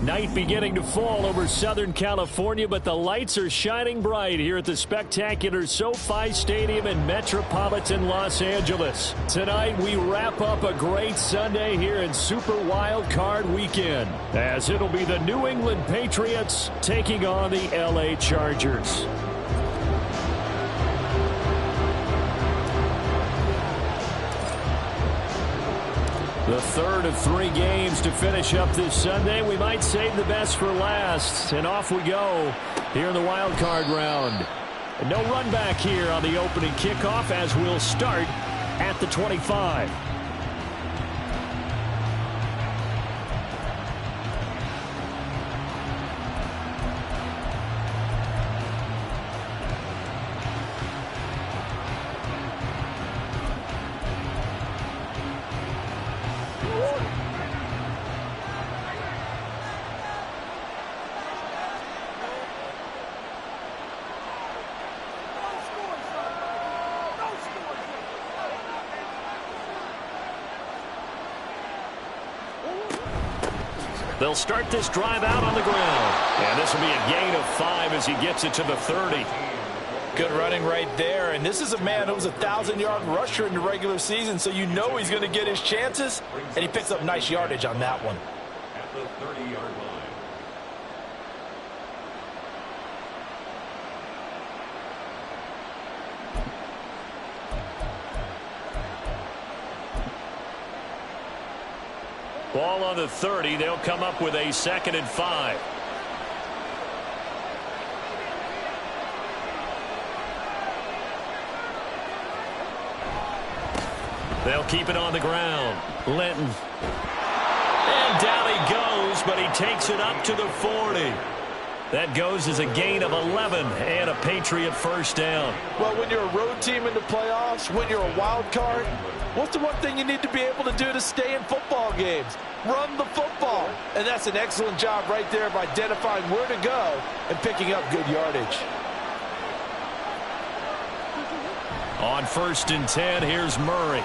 Night beginning to fall over Southern California, but the lights are shining bright here at the spectacular SoFi Stadium in metropolitan Los Angeles. Tonight, we wrap up a great Sunday here in Super Wild Card Weekend, as it'll be the New England Patriots taking on the LA Chargers. The third of 3 games to finish up this Sunday. We might save the best for last. And off we go here in the wild card round. And no run back here on the opening kickoff, as we'll start at the 25. They'll start this drive out on the ground. And this will be a gain of 5 as he gets it to the 30. Good running right there. And this is a man who was a 1,000-yard rusher in the regular season, so you know he's going to get his chances. And he picks up nice yardage on that one. At the 30-yard line. Ball on the 30. They'll come up with a 2nd and 5. They'll keep it on the ground. Linton. And down he goes, but he takes it up to the 40. That goes as a gain of 11 and a Patriot first down. Well, when you're a road team in the playoffs, when you're a wild card, what's the one thing you need to be able to do to stay in football games? Run the football. And that's an excellent job right there of identifying where to go and picking up good yardage. On 1st and 10, here's Murray.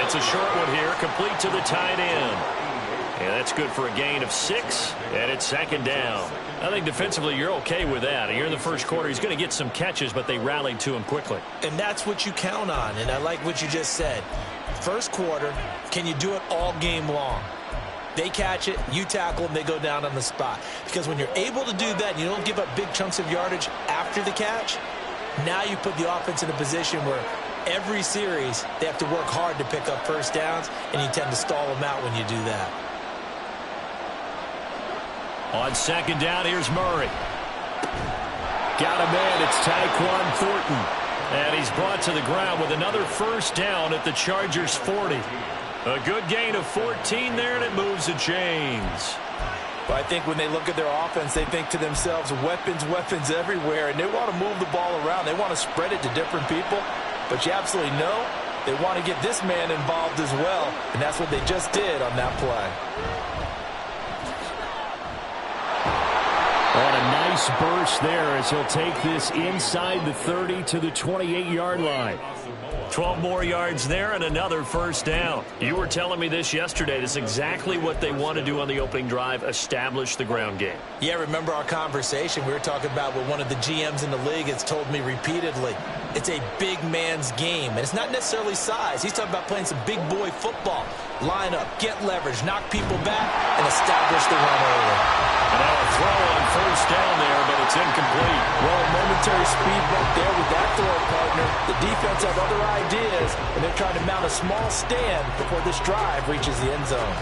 It's a short one here, complete to the tight end. And that's good for a gain of 6, and it's 2nd down. I think defensively you're okay with that. Here in the first quarter, he's going to get some catches, but they rallied to him quickly. And that's what you count on, and I like what you just said. First quarter, can you do it all game long? They catch it, you tackle them, they go down on the spot. Because when you're able to do that and you don't give up big chunks of yardage after the catch, now you put the offense in a position where every series they have to work hard to pick up first downs, and you tend to stall them out when you do that. On 2nd down, here's Murray. Got him in. It's Tyquan Thornton. And he's brought to the ground with another first down at the Chargers' 40. A good gain of 14 there, and it moves the chains. But I think when they look at their offense, they think to themselves, weapons, weapons everywhere, and they want to move the ball around. They want to spread it to different people. But you absolutely know they want to get this man involved as well, and that's what they just did on that play. On a nice burst there as he'll take this inside the 30 to the 28-yard line. 12 more yards there and another first down. You were telling me this yesterday. This is exactly what they want to do on the opening drive, establish the ground game. Yeah, remember our conversation we were talking about what one of the GMs in the league has told me repeatedly. It's a big man's game, and it's not necessarily size. He's talking about playing some big boy football. Line up, get leverage, knock people back, and establish the run early. And now a throw on first down there, but it's incomplete. Well, a momentary speed bump there with that throw, partner. The defense have other ideas, and they're trying to mount a small stand before this drive reaches the end zone.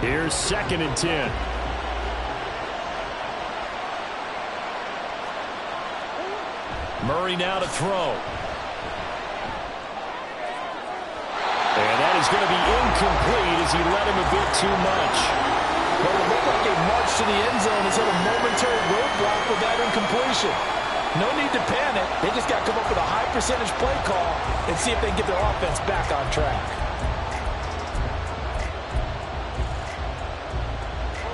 Here's 2nd and 10. Murray now to throw. And that is going to be incomplete as he led him a bit too much. Well, it looked like a march to the end zone has hit a momentary roadblock with that incompletion. No need to panic. They just got to come up with a high percentage play call and see if they can get their offense back on track.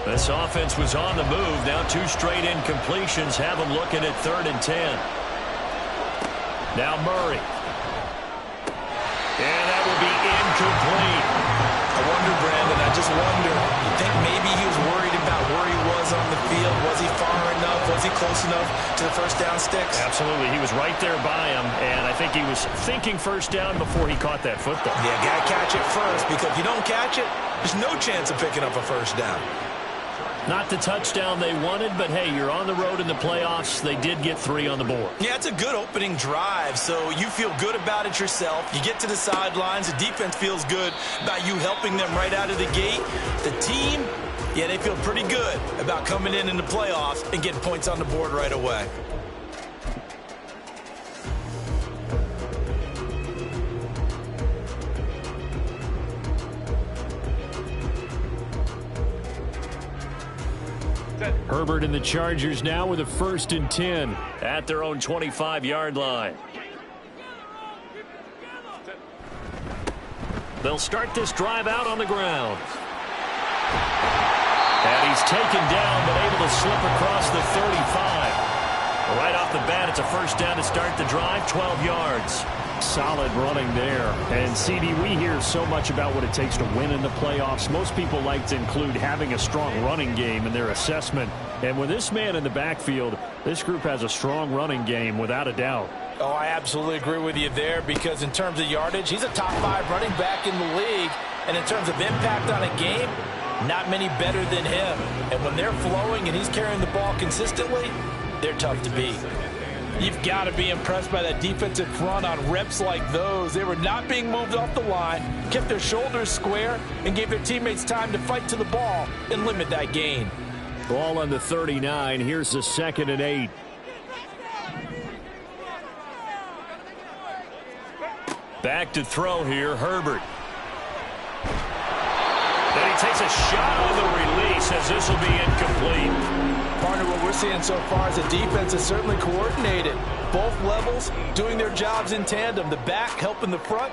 This offense was on the move. Now 2 straight incompletions have them looking at 3rd and 10. Now Murray. And that will be incomplete. I wonder, Brandon, I just wonder, you think maybe he was worried about where he was on the field? Was he far enough? Was he close enough to the first down sticks? Absolutely. He was right there by him, and I think he was thinking first down before he caught that football. Yeah, got to catch it first, because if you don't catch it, there's no chance of picking up a first down. Not the touchdown they wanted, but hey, you're on the road in the playoffs. They did get 3 on the board. Yeah, it's a good opening drive, so you feel good about it yourself. You get to the sidelines. The defense feels good about you helping them right out of the gate. The team, yeah, they feel pretty good about coming in the playoffs and getting points on the board right away. Herbert and the Chargers now with a 1st and 10 at their own 25-yard line. They'll start this drive out on the ground. And he's taken down, but able to slip across the 35. Right off the bat, it's a first down to start the drive, 12 yards. Solid running there. And, CD, we hear so much about what it takes to win in the playoffs. Most people like to include having a strong running game in their assessment. And with this man in the backfield, this group has a strong running game without a doubt. Oh, I absolutely agree with you there, because in terms of yardage, he's a top 5 running back in the league. And in terms of impact on a game, not many better than him. And when they're flowing and he's carrying the ball consistently, they're tough to beat. You've got to be impressed by that defensive front on reps like those. They were not being moved off the line, kept their shoulders square, and gave their teammates time to fight to the ball and limit that gain. Ball on the 39. Here's the 2nd and 8. Back to throw here, Herbert. Then he takes a shot on the release as this will be incomplete. Partner, what we're seeing so far is the defense is certainly coordinated. Both levels doing their jobs in tandem. The back helping the front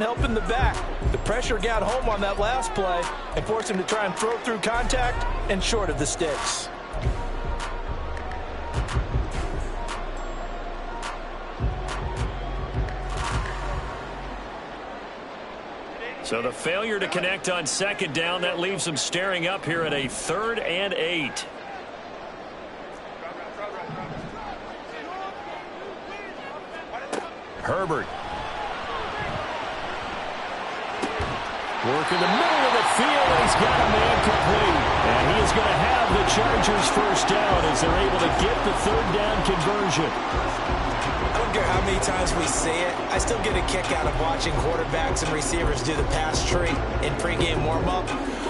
helping the back. The pressure got home on that last play and forced him to try and throw through contact and short of the sticks. So the failure to connect on 2nd down, that leaves them staring up here at a 3rd and 8. Herbert. Working the middle of the field, and he's got a man complete. And he is going to have the Chargers first down as they're able to get the 3rd down conversion. I don't care how many times we see it. I still get a kick out of watching quarterbacks and receivers do the pass tree in pregame warm-up.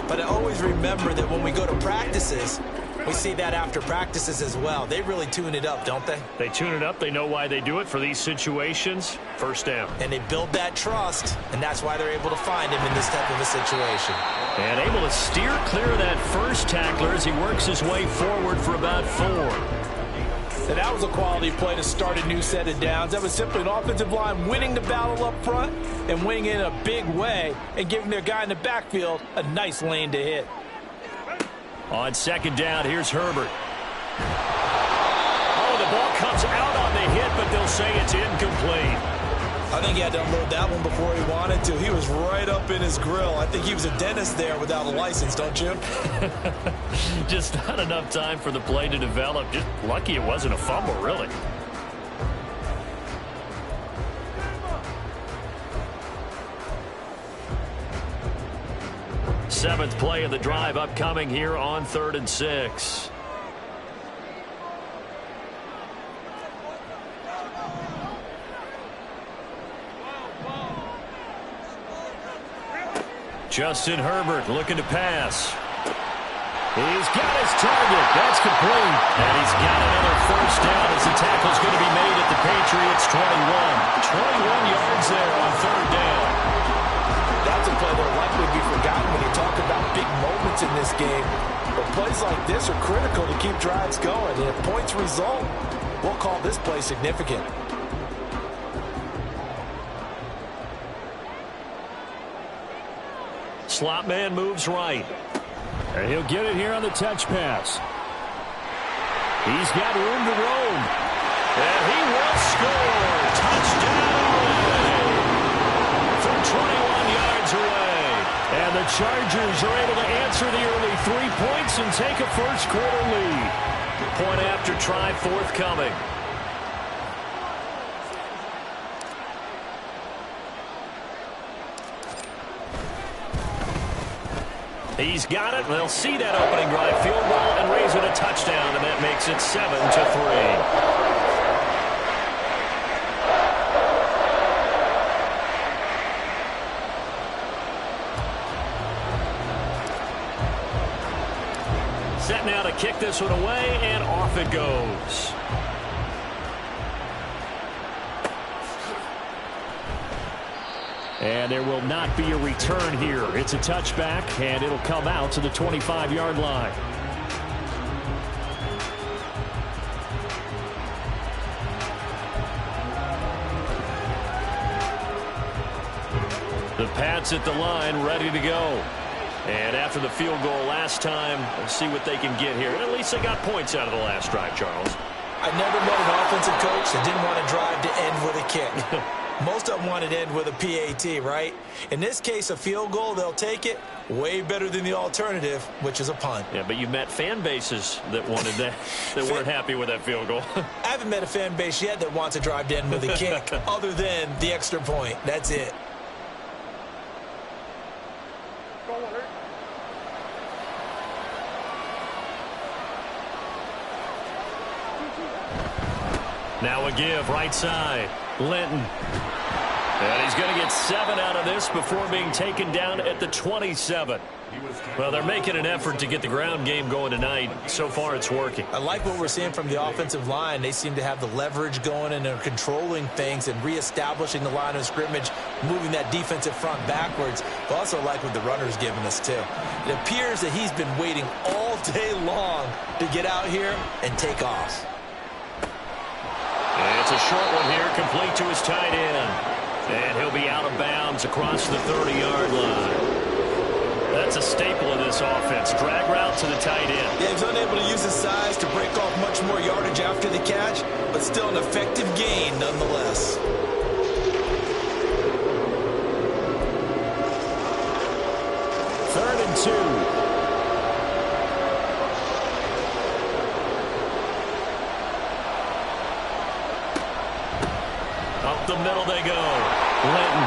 But I always remember that when we go to practices, we see that after practices as well. They really tune it up, don't they? They tune it up. They know why they do it for these situations. First down. And they build that trust, and that's why they're able to find him in this type of a situation. And able to steer clear of that first tackler as he works his way forward for about 4. And that was a quality play to start a new set of downs. That was simply an offensive line winning the battle up front and winning in a big way and giving their guy in the backfield a nice lane to hit. On 2nd down, here's Herbert. Oh, the ball comes out on the hit, but they'll say it's incomplete. I think he had to unload that one before he wanted to. He was right up in his grill. I think he was a dentist there without a license, don't you? Just not enough time for the play to develop. Just lucky it wasn't a fumble, really. Seventh play of the drive upcoming here on 3rd and 6. Justin Herbert looking to pass. He's got his target. That's complete. And he's got another first down as the tackle's going to be made at the Patriots 21. 21 yards there on 3rd down. That's a play that will likely be forgotten when you talk about big moments in this game. But plays like this are critical to keep drives going. And if points result, we'll call this play significant. Slot man moves right. And he'll get it here on the touch pass. He's got room to roam. And he will score. Touchdown from 21 yards away. And the Chargers are able to answer the early 3 points and take a first-quarter lead. Point after try forthcoming. He's got it. They'll see that opening drive field goal and raise it a touchdown, and that makes it 7-3. Set now to kick this one away, and off it goes. And there will not be a return here. It's a touchback, and it'll come out to the 25-yard line. The Pats at the line, ready to go. And after the field goal last time, let's see what they can get here. And at least they got points out of the last drive, Charles. I never met an offensive coach that didn't want to drive to end with a kick. Most of them wanted to end with a PAT, right? In this case, a field goal, they'll take it. Way better than the alternative, which is a punt. Yeah, but you met fan bases that wanted that, that weren't happy with that field goal. I haven't met a fan base yet that wants to drive to end with a kick, other than the extra point. That's it. Now a give, right side. Linton. And he's going to get 7 out of this before being taken down at the 27. Well, they're making an effort to get the ground game going tonight. So far, it's working. I like what we're seeing from the offensive line. They seem to have the leverage going, and they're controlling things and reestablishing the line of scrimmage, moving that defensive front backwards. I also like what the runner's giving us, too. It appears that he's been waiting all day long to get out here and take off. And it's a short one here, complete to his tight end. And he'll be out of bounds across the 30-yard line. That's a staple of this offense. Drag route to the tight end. Yeah, he's unable to use his size to break off much more yardage after the catch, but still an effective gain nonetheless. Third and 2. Up the middle they go. Linton.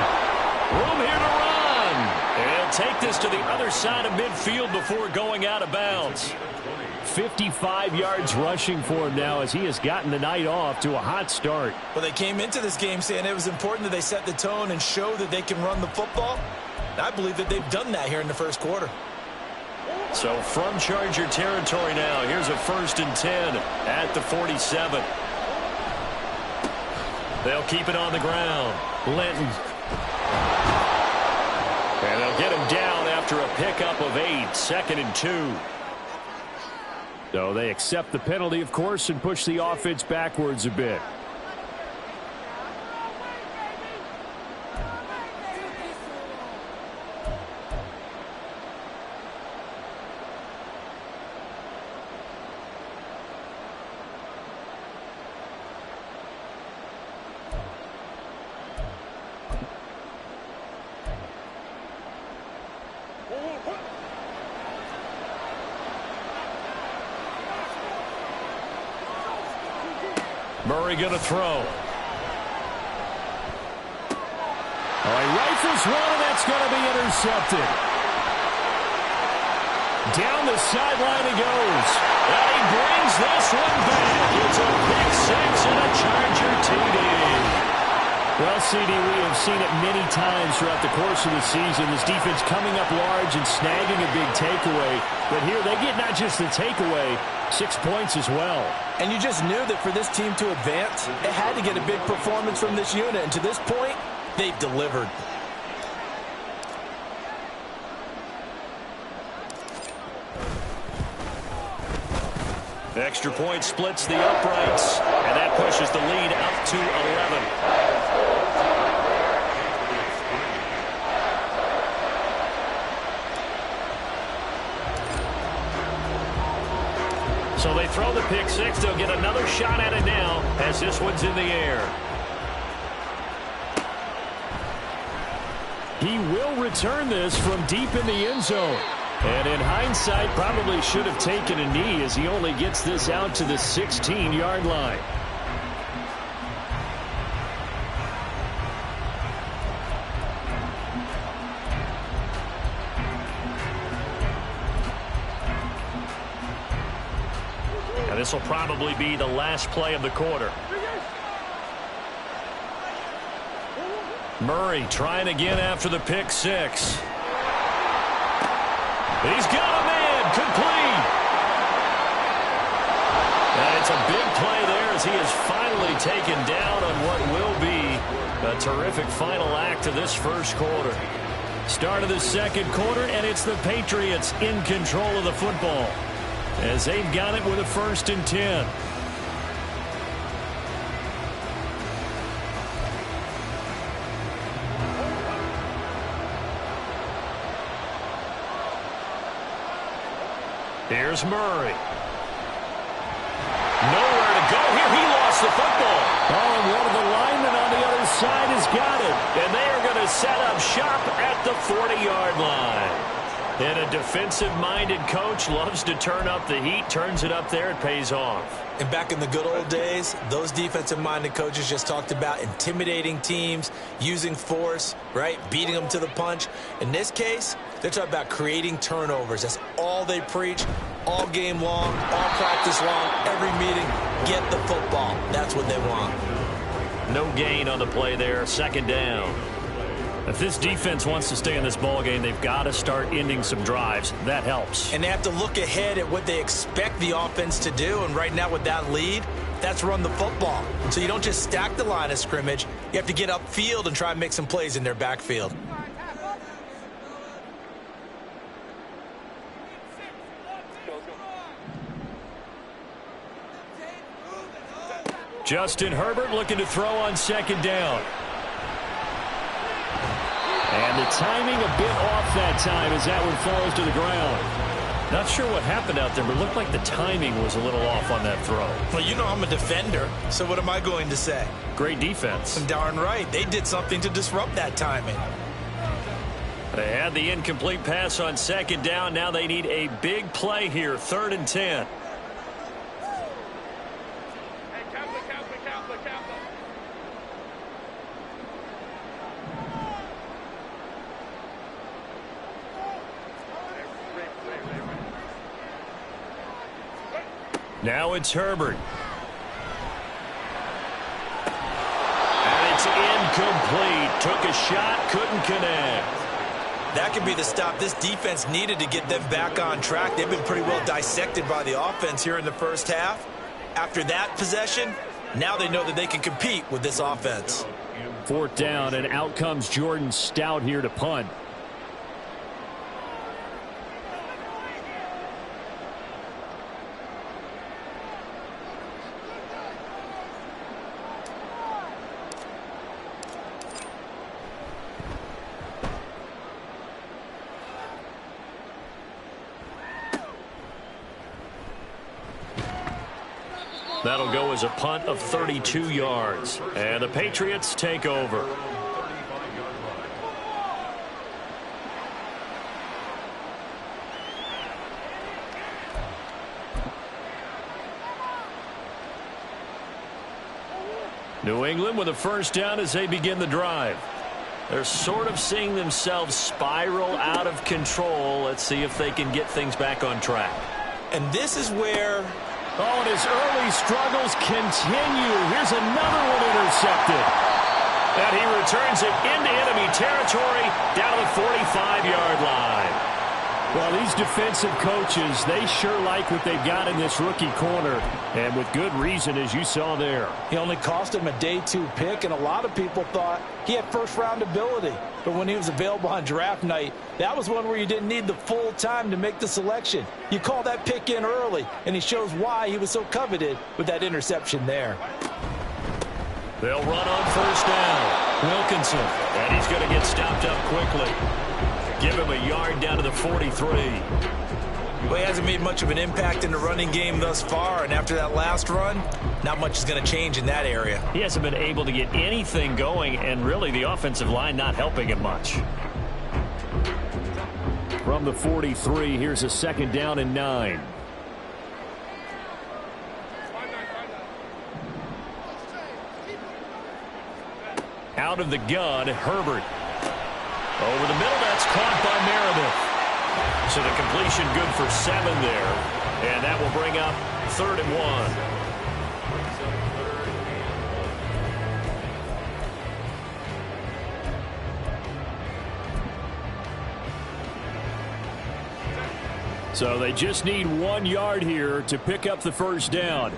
Room here to run. And he'll take this to the other side of midfield before going out of bounds. 55 yards rushing for him now as he has gotten the night off to a hot start. Well, they came into this game saying it was important that they set the tone and show that they can run the football. And I believe that they've done that here in the first quarter. So from Charger territory now, here's a 1st and 10 at the 47. They'll keep it on the ground. Linton. And they'll get him down after a pickup of 8. 2nd and 2. So they accept the penalty, of course, and push the offense backwards a bit. Murray going to throw. Oh, he rifles one, and that's going to be intercepted. Down the sideline he goes. And he brings this one back. It's a pick 6 and a Charger TD. Well, CD, we have seen it many times throughout the course of the season. This defense coming up large and snagging a big takeaway. But here they get not just the takeaway, 6 points as well. And you just knew that for this team to advance, it had to get a big performance from this unit. And to this point, they've delivered. The extra point splits the uprights, and that pushes the lead up to 11. throw the pick six. They'll get another shot at it now as this one's in the air. He will return this from deep in the end zone. And in hindsight, probably should have taken a knee as he only gets this out to the 16-yard line. Now this will probably be the last play of the quarter. Murray trying again after the pick six. He's got a man complete. And it's a big play there as he is finally taken down on what will be a terrific final act of this first quarter. Start of the second quarter, and it's the Patriots in control of the football as they've got it with a 1st and 10. Here's Murray. Nowhere to go here. He lost the football. Oh, and one of the linemen on the other side has got it. And they are going to set up shop at the 40-yard line. And a defensive-minded coach loves to turn up the heat, turns it up there, it pays off. And back in the good old days, those defensive-minded coaches just talked about intimidating teams, using force, right, beating them to the punch. In this case, they're talking about creating turnovers. That's all they preach, all game long, all practice long, every meeting. Get the football. That's what they want. No gain on the play there, 2nd down. If this defense wants to stay in this ballgame, they've got to start ending some drives. That helps. And they have to look ahead at what they expect the offense to do. And right now with that lead, that's run the football. So you don't just stack the line of scrimmage. You have to get upfield and try and make some plays in their backfield. Justin Herbert looking to throw on 2nd down. And the timing a bit off that time as that one falls to the ground. Not sure what happened out there, but it looked like the timing was a little off on that throw. Well, you know I'm a defender, so what am I going to say? Great defense. Darn right. They did something to disrupt that timing. They had the incomplete pass on 2nd down. Now they need a big play here, 3rd and 10. Now it's Herbert. And it's incomplete. Took a shot, couldn't connect. That could be the stop this defense needed to get them back on track. They've been pretty well dissected by the offense here in the first half. After that possession, now they know that they can compete with this offense. 4th down, and out comes Jordan Stout here to punt. That'll go as a punt of 32 yards. And the Patriots take over. New England with a 1st down as they begin the drive. They're sort of seeing themselves spiral out of control. Let's see if they can get things back on track. And this is where... Oh, and his early struggles continue. Here's another one intercepted. And he returns it into enemy territory down to the 45-yard line. Well, these defensive coaches, they sure like what they've got in this rookie corner, and with good reason, as you saw there. He only cost him a day 2 pick, and a lot of people thought he had first-round ability. But when he was available on draft night, that was one where you didn't need the full time to make the selection. You call that pick in early, and he shows why he was so coveted with that interception there. They'll run on 1st down. Wilkinson, and he's going to get stopped up quickly. Give him a yard down to the 43. Well, he hasn't made much of an impact in the running game thus far, and after that last run, not much is going to change in that area. He hasn't been able to get anything going, and really the offensive line not helping him much. From the 43, here's a second down and 9. Out of the gun, Herbert. Over the middle, that's caught by Meredith. So the completion good for 7 there. And that will bring up 3rd and 1. So they just need 1 yard here to pick up the first down.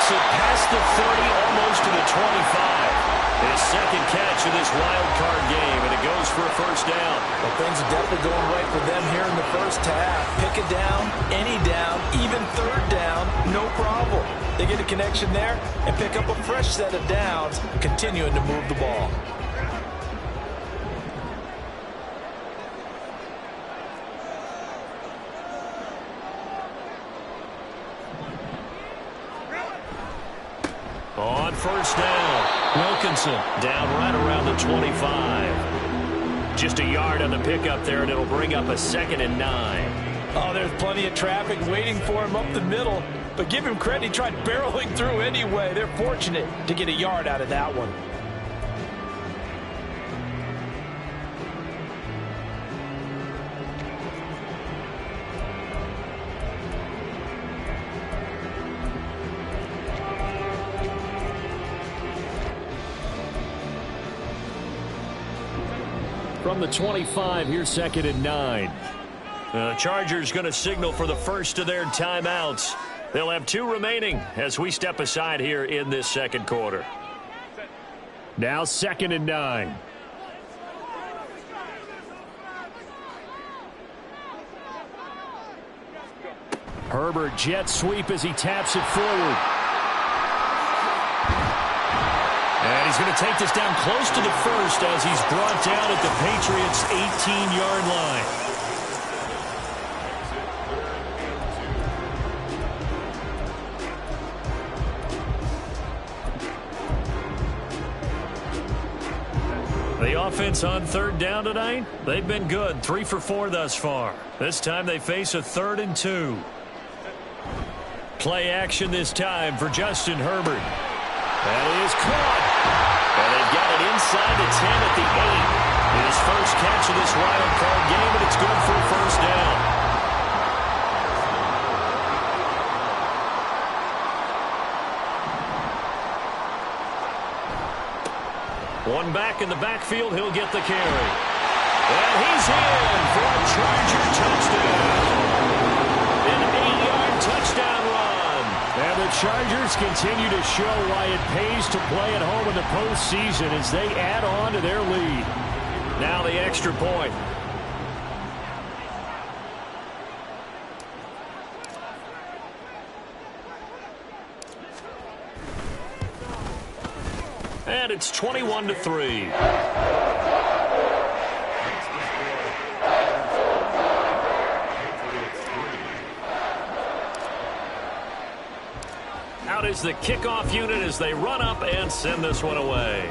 It past the 30, almost to the 25. His second catch of this wild card game, and it goes for a first down. Well, things are definitely going right for them here in the first half. Pick a down, any down, even 3rd down, no problem. They get a connection there and pick up a fresh set of downs, continuing to move the ball. On first down, Wilkinson down right around the 25. Just a yard on the pickup there, and it'll bring up a 2nd and 9. Oh, there's plenty of traffic waiting for him up the middle. But give him credit, he tried barreling through anyway. They're fortunate to get a yard out of that one. From the 25, here's 2nd and 9. The Chargers going to signal for the first of their timeouts. They'll have 2 remaining as we step aside here in this second quarter. Now 2nd and 9. Herbert jet sweep as he taps it forward. And he's going to take this down close to the first as he's brought down at the Patriots' 18-yard line. The offense on 3rd down tonight, they've been good. 3 for 4 thus far. This time they face a 3rd and 2. Play action this time for Justin Herbert. That is caught. And they've got it inside the 10 at the 8. His first catch of this wild card game, and it's good for a first down. One back in the backfield, he'll get the carry. And he's in for a Charger touchdown. An 8-yard touchdown run. And the Chargers continue to show why it pays to play at home in the postseason as they add on to their lead. Now the extra point. And it's 21-3. Out is the kickoff unit as they run up and send this one away.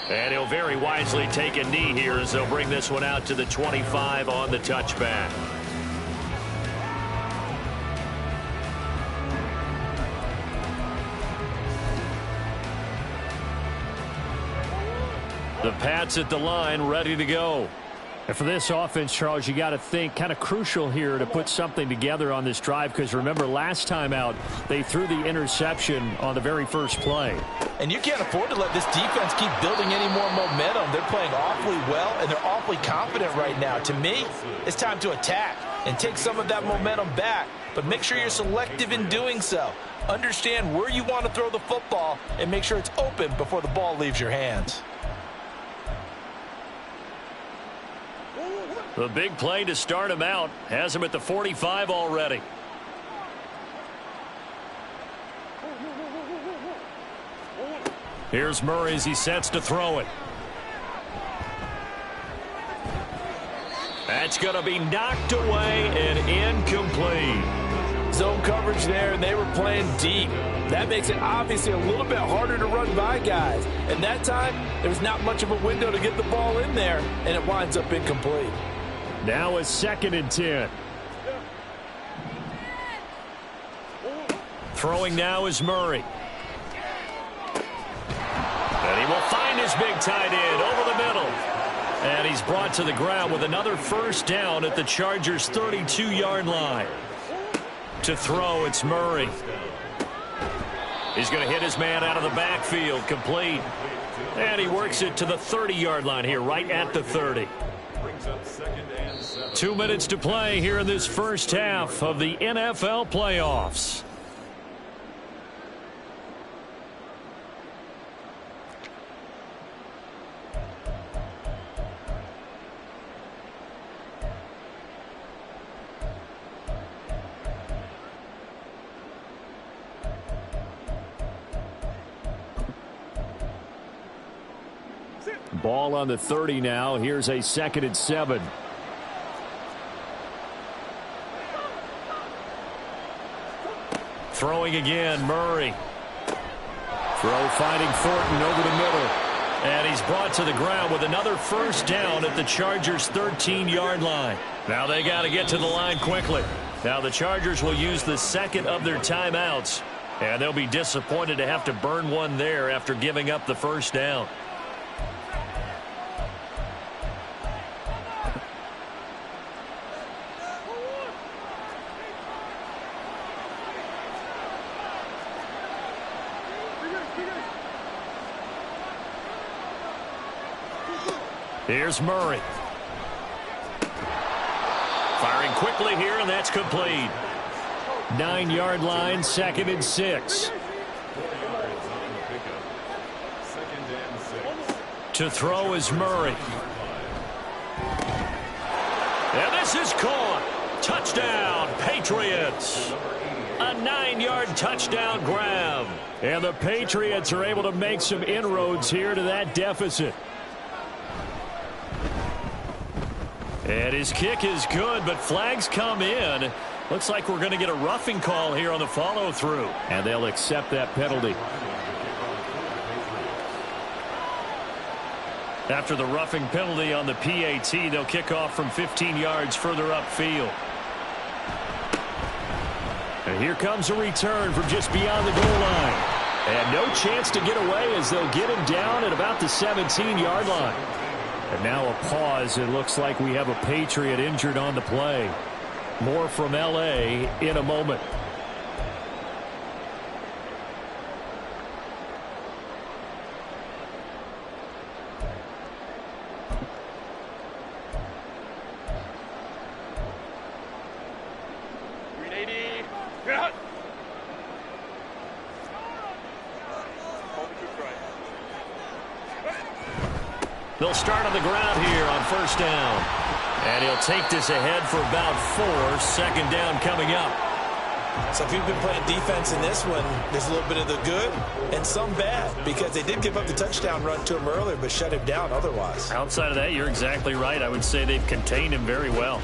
And he'll very wisely take a knee here as they'll bring this one out to the 25 on the touchback. The Pats at the line, ready to go. And for this offense, Charles, you got to think kind of crucial here to put something together on this drive, because remember last time out they threw the interception on the very first play. And you can't afford to let this defense keep building any more momentum. They're playing awfully well, and they're awfully confident right now. To me, it's time to attack and take some of that momentum back, but make sure you're selective in doing so. Understand where you want to throw the football and make sure it's open before the ball leaves your hands. The big play to start him out has him at the 45 already. Here's Murray as he sets to throw it. That's going to be knocked away and incomplete. Zone coverage there, and they were playing deep. That makes it obviously a little bit harder to run by guys. And that time, there was not much of a window to get the ball in there, and it winds up incomplete. Now a 2nd and 10. Throwing now is Murray. And he will find his big tight end over the middle. And he's brought to the ground with another first down at the Chargers' 32-yard line. To throw, it's Murray. He's going to hit his man out of the backfield, complete. And he works it to the 30-yard line here, right at the 30. 2 minutes to play here in this first half of the NFL playoffs. Ball on the 30 now. Here's a 2nd and 7. Throwing again, Murray. Throw finding Thornton over the middle. And he's brought to the ground with another first down at the Chargers' 13-yard line. Now they got to get to the line quickly. Now the Chargers will use the 2nd of their timeouts. And they'll be disappointed to have to burn one there after giving up the first down. Here's Murray. Firing quickly here, and that's complete. 9-yard line, 2nd and 6. To throw is Murray. And this is caught. Touchdown, Patriots. A 9-yard touchdown grab. And the Patriots are able to make some inroads here to that deficit. And his kick is good, but flags come in. Looks like we're going to get a roughing call here on the follow-through. And they'll accept that penalty. After the roughing penalty on the PAT, they'll kick off from 15 yards further upfield. And here comes a return from just beyond the goal line. And no chance to get away as they'll get him down at about the 17-yard line. And now a pause. It looks like we have a Patriot injured on the play. More from LA in a moment. They'll start on the ground here on first down. And he'll take this ahead for about 4. 2nd down coming up. So if you've been playing defense in this one, there's a little bit of the good and some bad, because they did give up the touchdown run to him earlier but shut him down otherwise. Outside of that, you're exactly right. I would say they've contained him very well.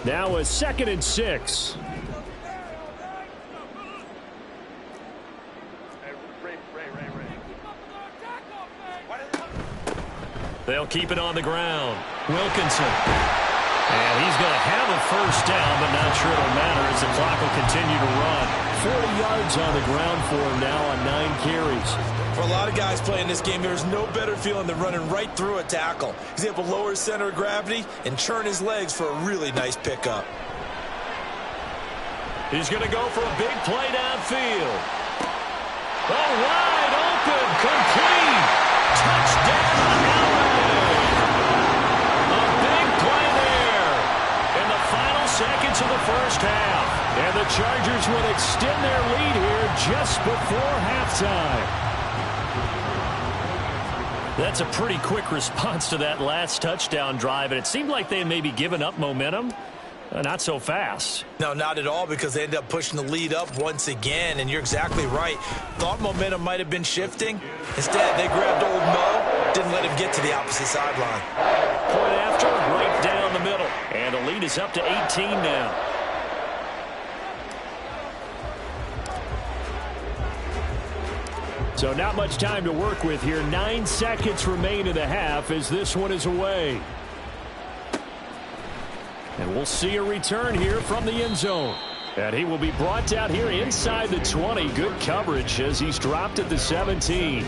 Now a 2nd and 6. They'll keep it on the ground. Wilkinson. And he's going to have a first down, but not sure it'll matter as the clock will continue to run. 40 yards on the ground for him now on 9 carries. For a lot of guys playing this game, there's no better feeling than running right through a tackle. He's able to lower his center of gravity and churn his legs for a really nice pickup. He's going to go for a big play downfield. Oh, wide open, complete. Touchdown, LA. A big play there in the final seconds of the first half. And the Chargers will extend their lead here just before halftime. That's a pretty quick response to that last touchdown drive, and it seemed like they had maybe given up momentum. Not so fast. No, not at all, because they ended up pushing the lead up once again, and you're exactly right. Thought momentum might have been shifting. Instead, they grabbed old Mo, didn't let him get to the opposite sideline. Point after, right down the middle. And the lead is up to 18 now. So not much time to work with here. 9 seconds remain in the half as this one is away. And we'll see a return here from the end zone. And he will be brought down here inside the 20. Good coverage as he's dropped at the 17.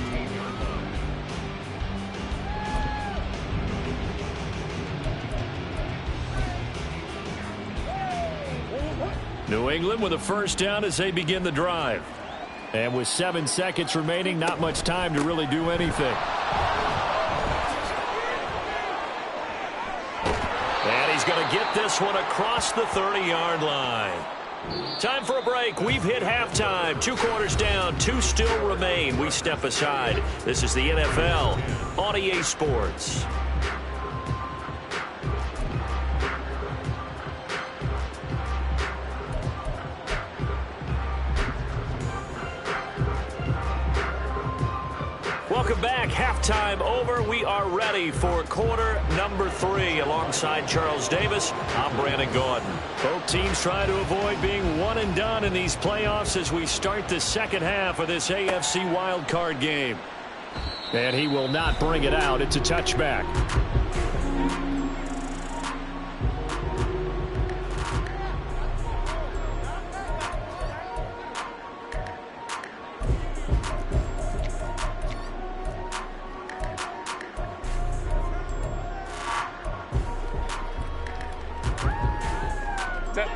New England with a first down as they begin the drive. And with 7 seconds remaining, not much time to really do anything. And he's going to get this one across the 30-yard line. Time for a break. We've hit halftime. 2 quarters down, 2 still remain. We step aside. This is the NFL on EA Sports. Welcome back. Halftime over. We are ready for quarter number 3. Alongside Charles Davis, I'm Brandon Gordon. Both teams try to avoid being one and done in these playoffs as we start the second half of this AFC wildcard game. And he will not bring it out. It's a touchback.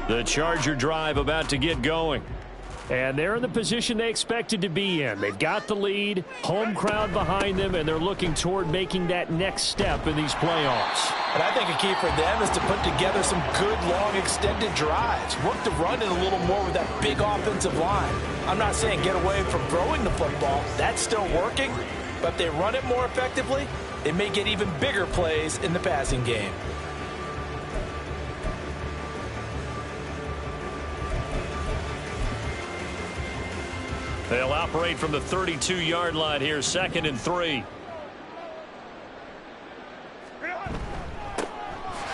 The Charger drive about to get going. And they're in the position they expected to be in. They've got the lead, home crowd behind them, and they're looking toward making that next step in these playoffs. And I think a key for them is to put together some good, long, extended drives. Work the run in a little more with that big offensive line. I'm not saying get away from throwing the football. That's still working. But if they run it more effectively, they may get even bigger plays in the passing game. They'll operate from the 32-yard line here, 2nd and 3.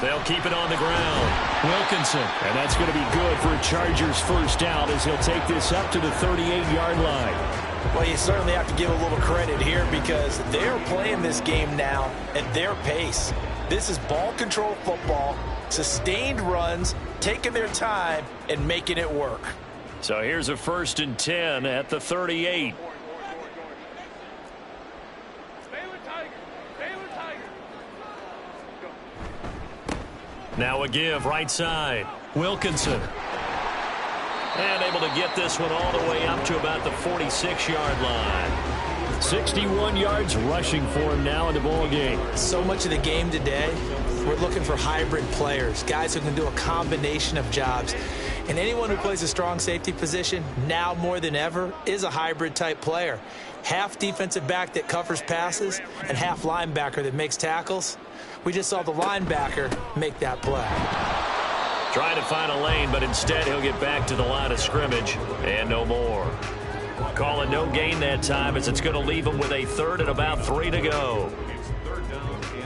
They'll keep it on the ground. Wilkinson, and that's going to be good for a Chargers first down as he'll take this up to the 38-yard line. Well, you certainly have to give a little credit here because they're playing this game now at their pace. This is ball control football, sustained runs, taking their time, and making it work. So here's a 1st and 10 at the 38. Now a give right side. Wilkinson. And able to get this one all the way up to about the 46-yard line. 61 yards rushing for him now in the ball game. So much of the game today, we're looking for hybrid players, guys who can do a combination of jobs. And anyone who plays a strong safety position, now more than ever, is a hybrid-type player. Half defensive back that covers passes and half linebacker that makes tackles. We just saw the linebacker make that play. Trying to find a lane, but instead he'll get back to the line of scrimmage and no more. Call it no gain that time as it's going to leave him with a 3rd and about 3 to go.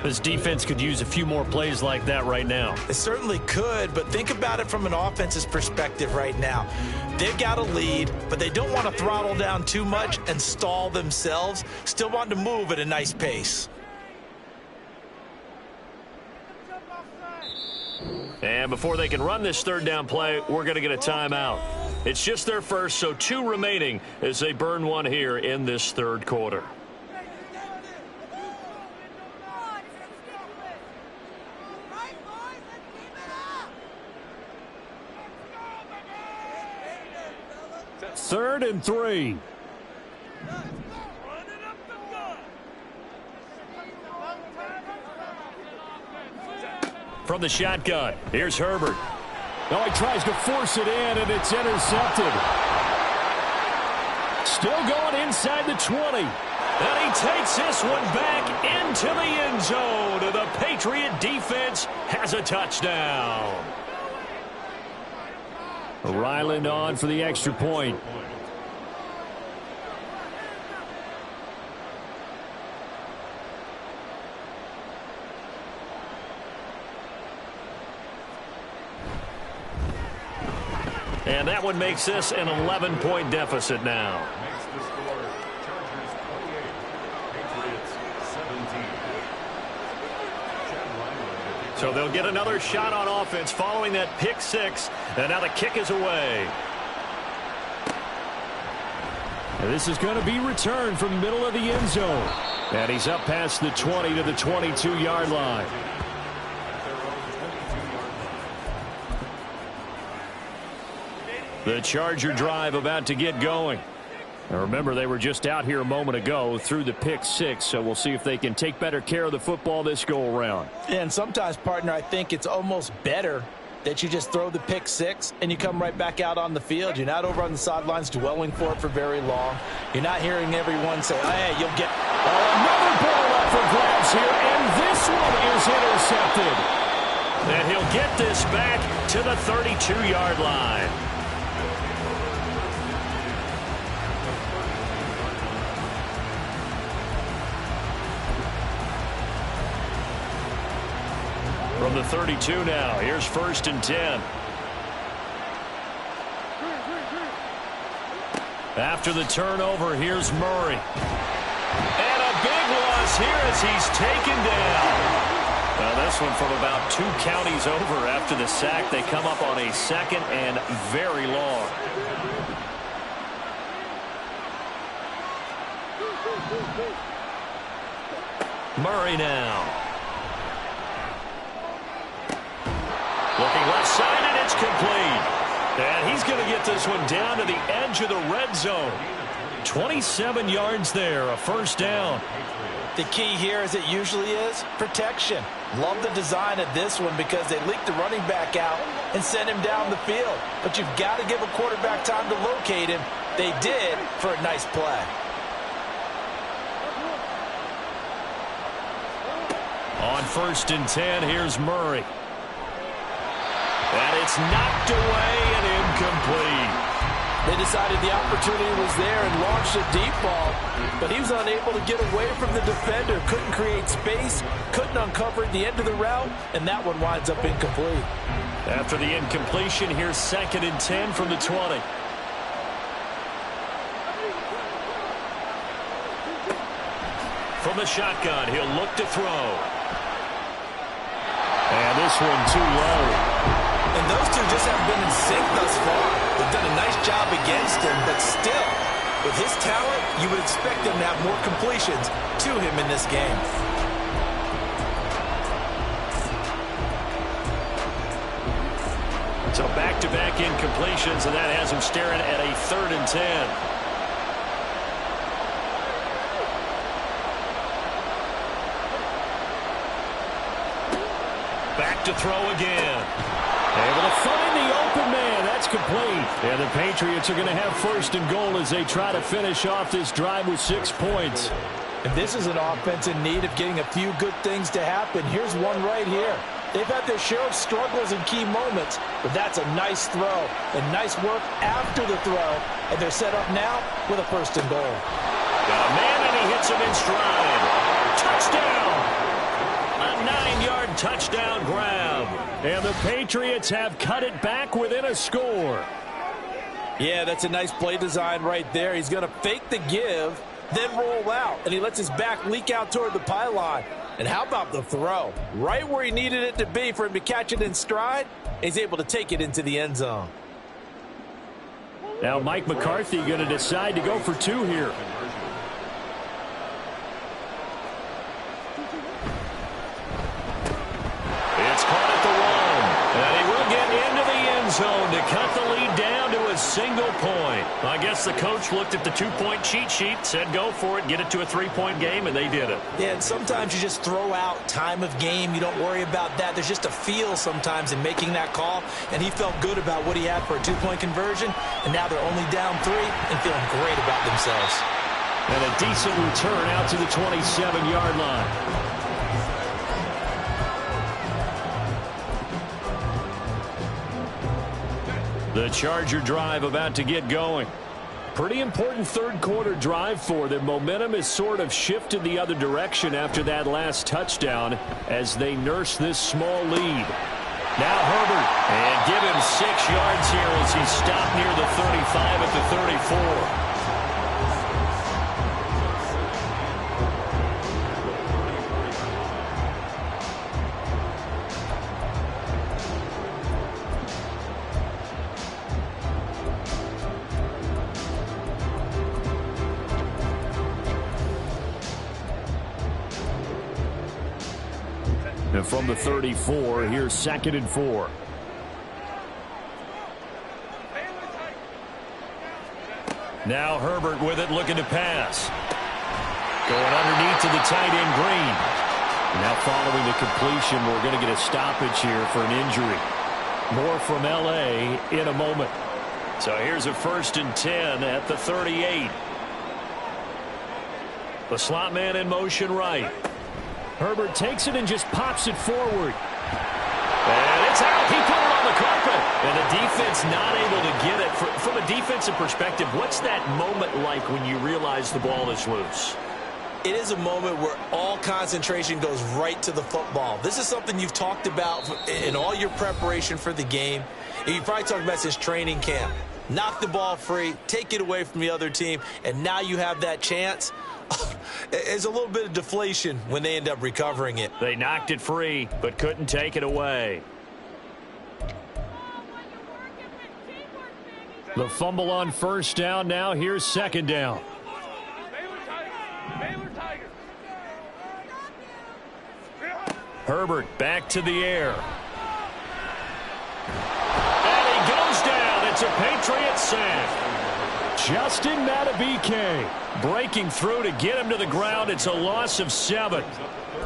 This defense could use a few more plays like that right now. It certainly could, but think about it from an offense's perspective right now. They've got a lead, but they don't want to throttle down too much and stall themselves. Still want to move at a nice pace. And before they can run this 3rd down play, we're going to get a timeout. It's just their first, so 2 remaining as they burn one here in this 3rd quarter. Third and 3. From the shotgun, here's Herbert. Oh, he tries to force it in, and it's intercepted. Still going inside the 20. And he takes this one back into the end zone. And the Patriot defense has a touchdown. Ryland on for the extra point. And that one makes this an 11-point deficit now. Makes the score Chargers 28, Patriots 17. So they'll get another shot on offense following that pick six. And now the kick is away. And this is going to be returned from the middle of the end zone. And he's up past the 20 to the 22-yard line. The Charger drive about to get going. Now remember, they were just out here a moment ago through the pick six, so we'll see if they can take better care of the football this go-around. And sometimes, partner, I think it's almost better that you just throw the pick six and you come right back out on the field. You're not over on the sidelines dwelling for it for very long. You're not hearing everyone say, oh, hey, you'll get another ball up for grabs here, and this one is intercepted. And he'll get this back to the 32-yard line. From the 32 now, here's 1st and 10. After the turnover, here's Murray. And a big loss here as he's taken down. Now this one from about 2 counties over after the sack. They come up on a 2nd and very long. Murray now. Looking left side, and it's complete. And he's going to get this one down to the edge of the red zone. 27 yards there, a 1st down. The key here, as it usually is, protection. Love the design of this one because they leaked the running back out and sent him down the field. But you've got to give a quarterback time to locate him. They did for a nice play. On 1st and 10, here's Murray. And it's knocked away and incomplete. They decided the opportunity was there and launched a deep ball, but he was unable to get away from the defender. Couldn't create space, couldn't uncover the end of the route, and that one winds up incomplete. After the incompletion, here's 2nd and 10 from the 20. From the shotgun, he'll look to throw. And this one too low. And those two just haven't been in sync thus far. They've done a nice job against him, but still, with his talent, you would expect him to have more completions to him in this game. So back-to-back incompletions, and that has him staring at a 3rd and 10. Back to throw again. Able to find the open man. That's complete. And the Patriots are going to have 1st and goal as they try to finish off this drive with 6 points. And this is an offense in need of getting a few good things to happen. Here's one right here. They've had their share of struggles in key moments, but that's a nice throw and nice work after the throw. And they're set up now with a 1st and goal. Got a man, and he hits him in stride. Touchdown! A 9-yard touchdown grab. And the Patriots have cut it back within a score. Yeah, that's a nice play design right there. He's going to fake the give, then roll out. And he lets his back leak out toward the pylon. And how about the throw? Right where he needed it to be for him to catch it in stride. He's able to take it into the end zone. Now Mike McCarthy going to decide to go for 2 here. It's caught at the 1. And he will get into the end zone to cut the lead down to a single point. I guess the coach looked at the 2-point cheat sheet, said go for it, get it to a 3-point game, and they did it. Yeah, and sometimes you just throw out time of game. You don't worry about that. There's just a feel sometimes in making that call, and he felt good about what he had for a 2-point conversion, and now they're only down 3 and feeling great about themselves. And a decent return out to the 27-yard line. The Charger drive about to get going. Pretty important third-quarter drive for them. Momentum has sort of shifted the other direction after that last touchdown as they nurse this small lead. Now Herbert, and give him 6 yards here as he's stopped near the 35 at the 34. And from the 34, here's 2nd and 4. Now Herbert with it, looking to pass. Going underneath to the tight end Green. Now following the completion, we're going to get a stoppage here for an injury. More from LA in a moment. So here's a 1st and 10 at the 38. The slot man in motion right. Herbert takes it and just pops it forward. And it's out. He put it on the carpet. And the defense not able to get it. From a defensive perspective, what's that moment like when you realize the ball is loose? It is a moment where all concentration goes right to the football. This is something you've talked about in all your preparation for the game. And you probably talked about since training camp. Knock the ball free, take it away from the other team, and now you have that chance. It's a little bit of deflation when they end up recovering it. They knocked it free, but couldn't take it away. The fumble on 1st down. Now here's 2nd down. Herbert back to the air. And he goes down. It's a Patriot sack. Justin Madubuike breaking through to get him to the ground. It's a loss of 7.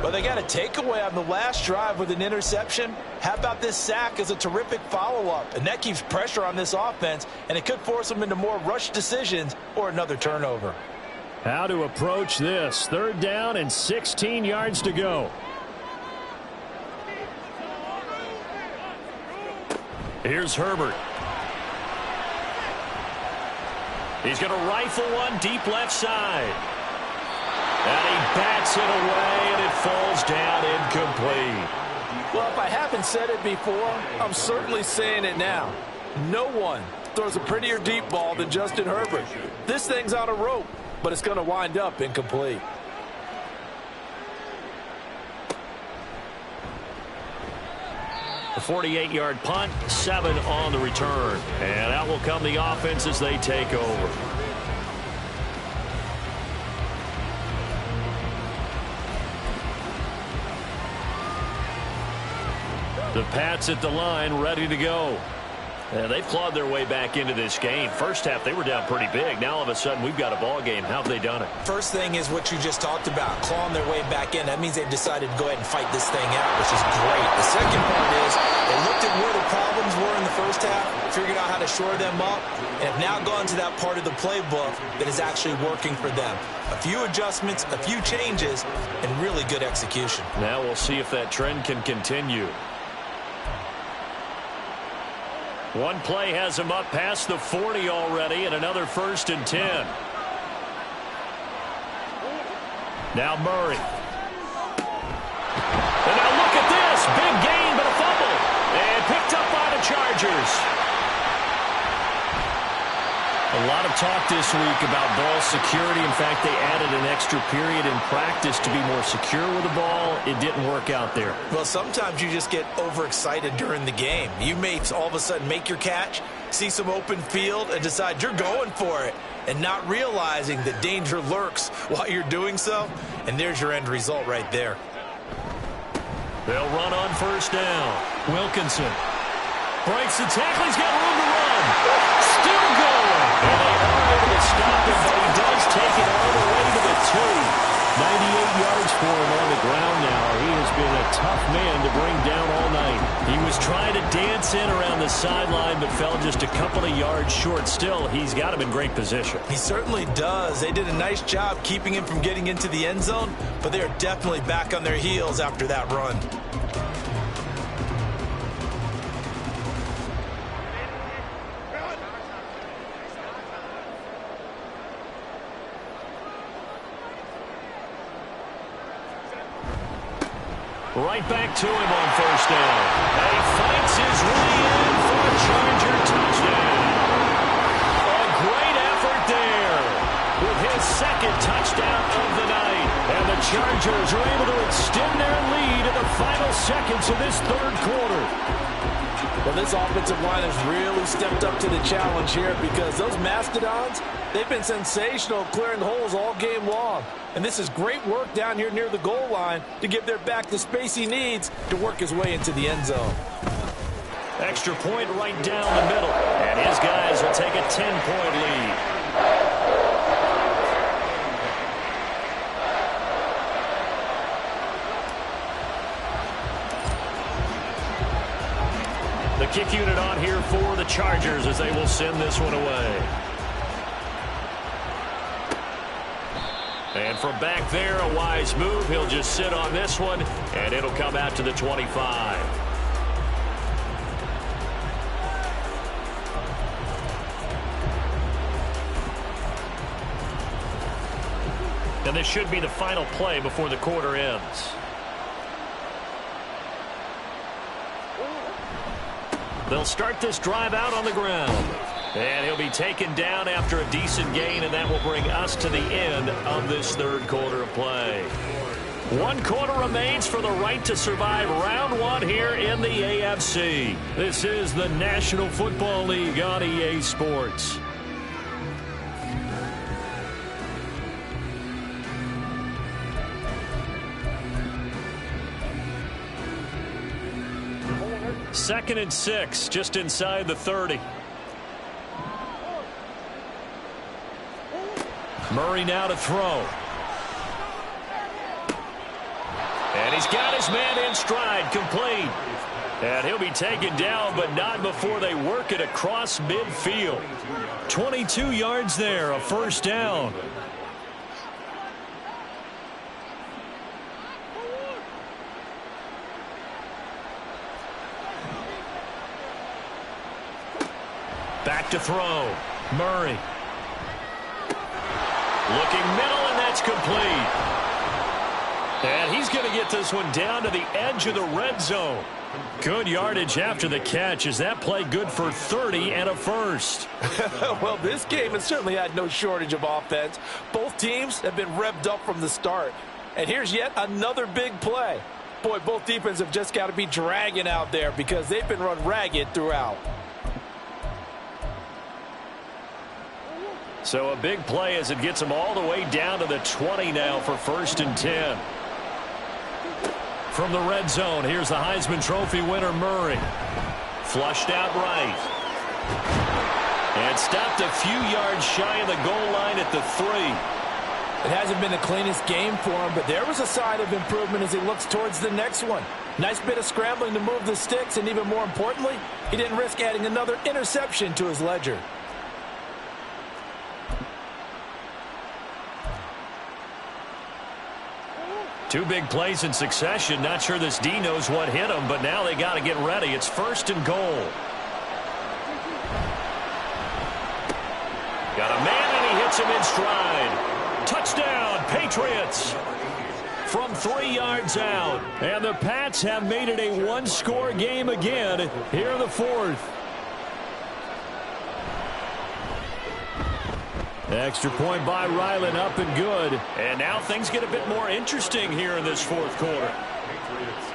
Well, they got a takeaway on the last drive with an interception. How about this sack as a terrific follow-up? And that keeps pressure on this offense, and it could force them into more rush decisions or another turnover. How to approach this. 3rd down and 16 yards to go. Here's Herbert. He's going to rifle one deep left side. And he bats it away, and it falls down incomplete. Well, if I haven't said it before, I'm certainly saying it now. No one throws a prettier deep ball than Justin Herbert. This thing's on a rope, but it's going to wind up incomplete. A 48-yard punt, 7 on the return. And out will come the offense as they take over. The Pats at the line, ready to go. They've clawed their way back into this game. First half, they were down pretty big. Now, all of a sudden, we've got a ball game. How have they done it? First thing is what you just talked about, clawing their way back in. That means they've decided to go ahead and fight this thing out, which is great. The second part is they looked at where the problems were in the first half, figured out how to shore them up, and have now gone to that part of the playbook that is actually working for them. A few adjustments, a few changes, and really good execution. Now we'll see if that trend can continue. One play has him up past the 40 already, and another 1st and 10. Now Murray. And now look at this. Big gain, but a fumble. And picked up by the Chargers. A lot of talk this week about ball security. In fact, they added an extra period in practice to be more secure with the ball. It didn't work out there. Well, sometimes you just get overexcited during the game. You may all of a sudden make your catch, see some open field, and decide you're going for it, and not realizing that danger lurks while you're doing so. And there's your end result right there. They'll run on 1st down. Wilkinson breaks the tackle. He's got room to run. Still going. And they are able to stop him, but he does take it all the way to the 2. 98 yards for him on the ground now. He has been a tough man to bring down all night. He was trying to dance in around the sideline, but fell just a couple of yards short. Still, he's got him in great position. He certainly does. They did a nice job keeping him from getting into the end zone, but they are definitely back on their heels after that run. Right back to him on first down. And he fights his way in for a Charger touchdown. A great effort there with his second touchdown of the night. And the Chargers are able to extend their lead in the final seconds of this third quarter. Well, this offensive line has really stepped up to the challenge here because those Mastodons, they've been sensational clearing holes all game long. And this is great work down here near the goal line to give their back the space he needs to work his way into the end zone. Extra point right down the middle. And his guys will take a 10-point lead. The kick unit on here for the Chargers as they will send this one away. And from back there, a wise move. He'll just sit on this one, and it'll come out to the 25. And this should be the final play before the quarter ends. They'll start this drive out on the ground. And he'll be taken down after a decent gain, and that will bring us to the end of this third quarter of play. 1 quarter remains for the right to survive round 1 here in the AFC. This is the National Football League on EA Sports. Second and 6, just inside the 30. Murray now to throw. And he's got his man in stride, complete. And he'll be taken down, but not before they work it across midfield. 22 yards there, a first down. Back to throw. Murray. Looking middle, and that's complete. And he's going to get this one down to the edge of the red zone. Good yardage after the catch. Is that play good for 30 and a first? Well, this game has certainly had no shortage of offense. Both teams have been revved up from the start. And here's yet another big play. Boy, both defenses have just got to be dragging out there because they've been run ragged throughout. So a big play as it gets them all the way down to the 20 now for first and 10. From the red zone, here's the Heisman Trophy winner, Murray. Flushed out right. And stopped a few yards shy of the goal line at the 3. It hasn't been the cleanest game for him, but there was a sign of improvement as he looks towards the next one. Nice bit of scrambling to move the sticks, and even more importantly, he didn't risk adding another interception to his ledger. Two big plays in succession. Not sure this D knows what hit him, but now they got to get ready. It's first and goal. Got a man, and he hits him in stride. Touchdown, Patriots. From 3 yards out. And the Pats have made it a one-score game again here in the fourth. Extra point by Ryland, up and good. And now things get a bit more interesting here in this fourth quarter. Patriots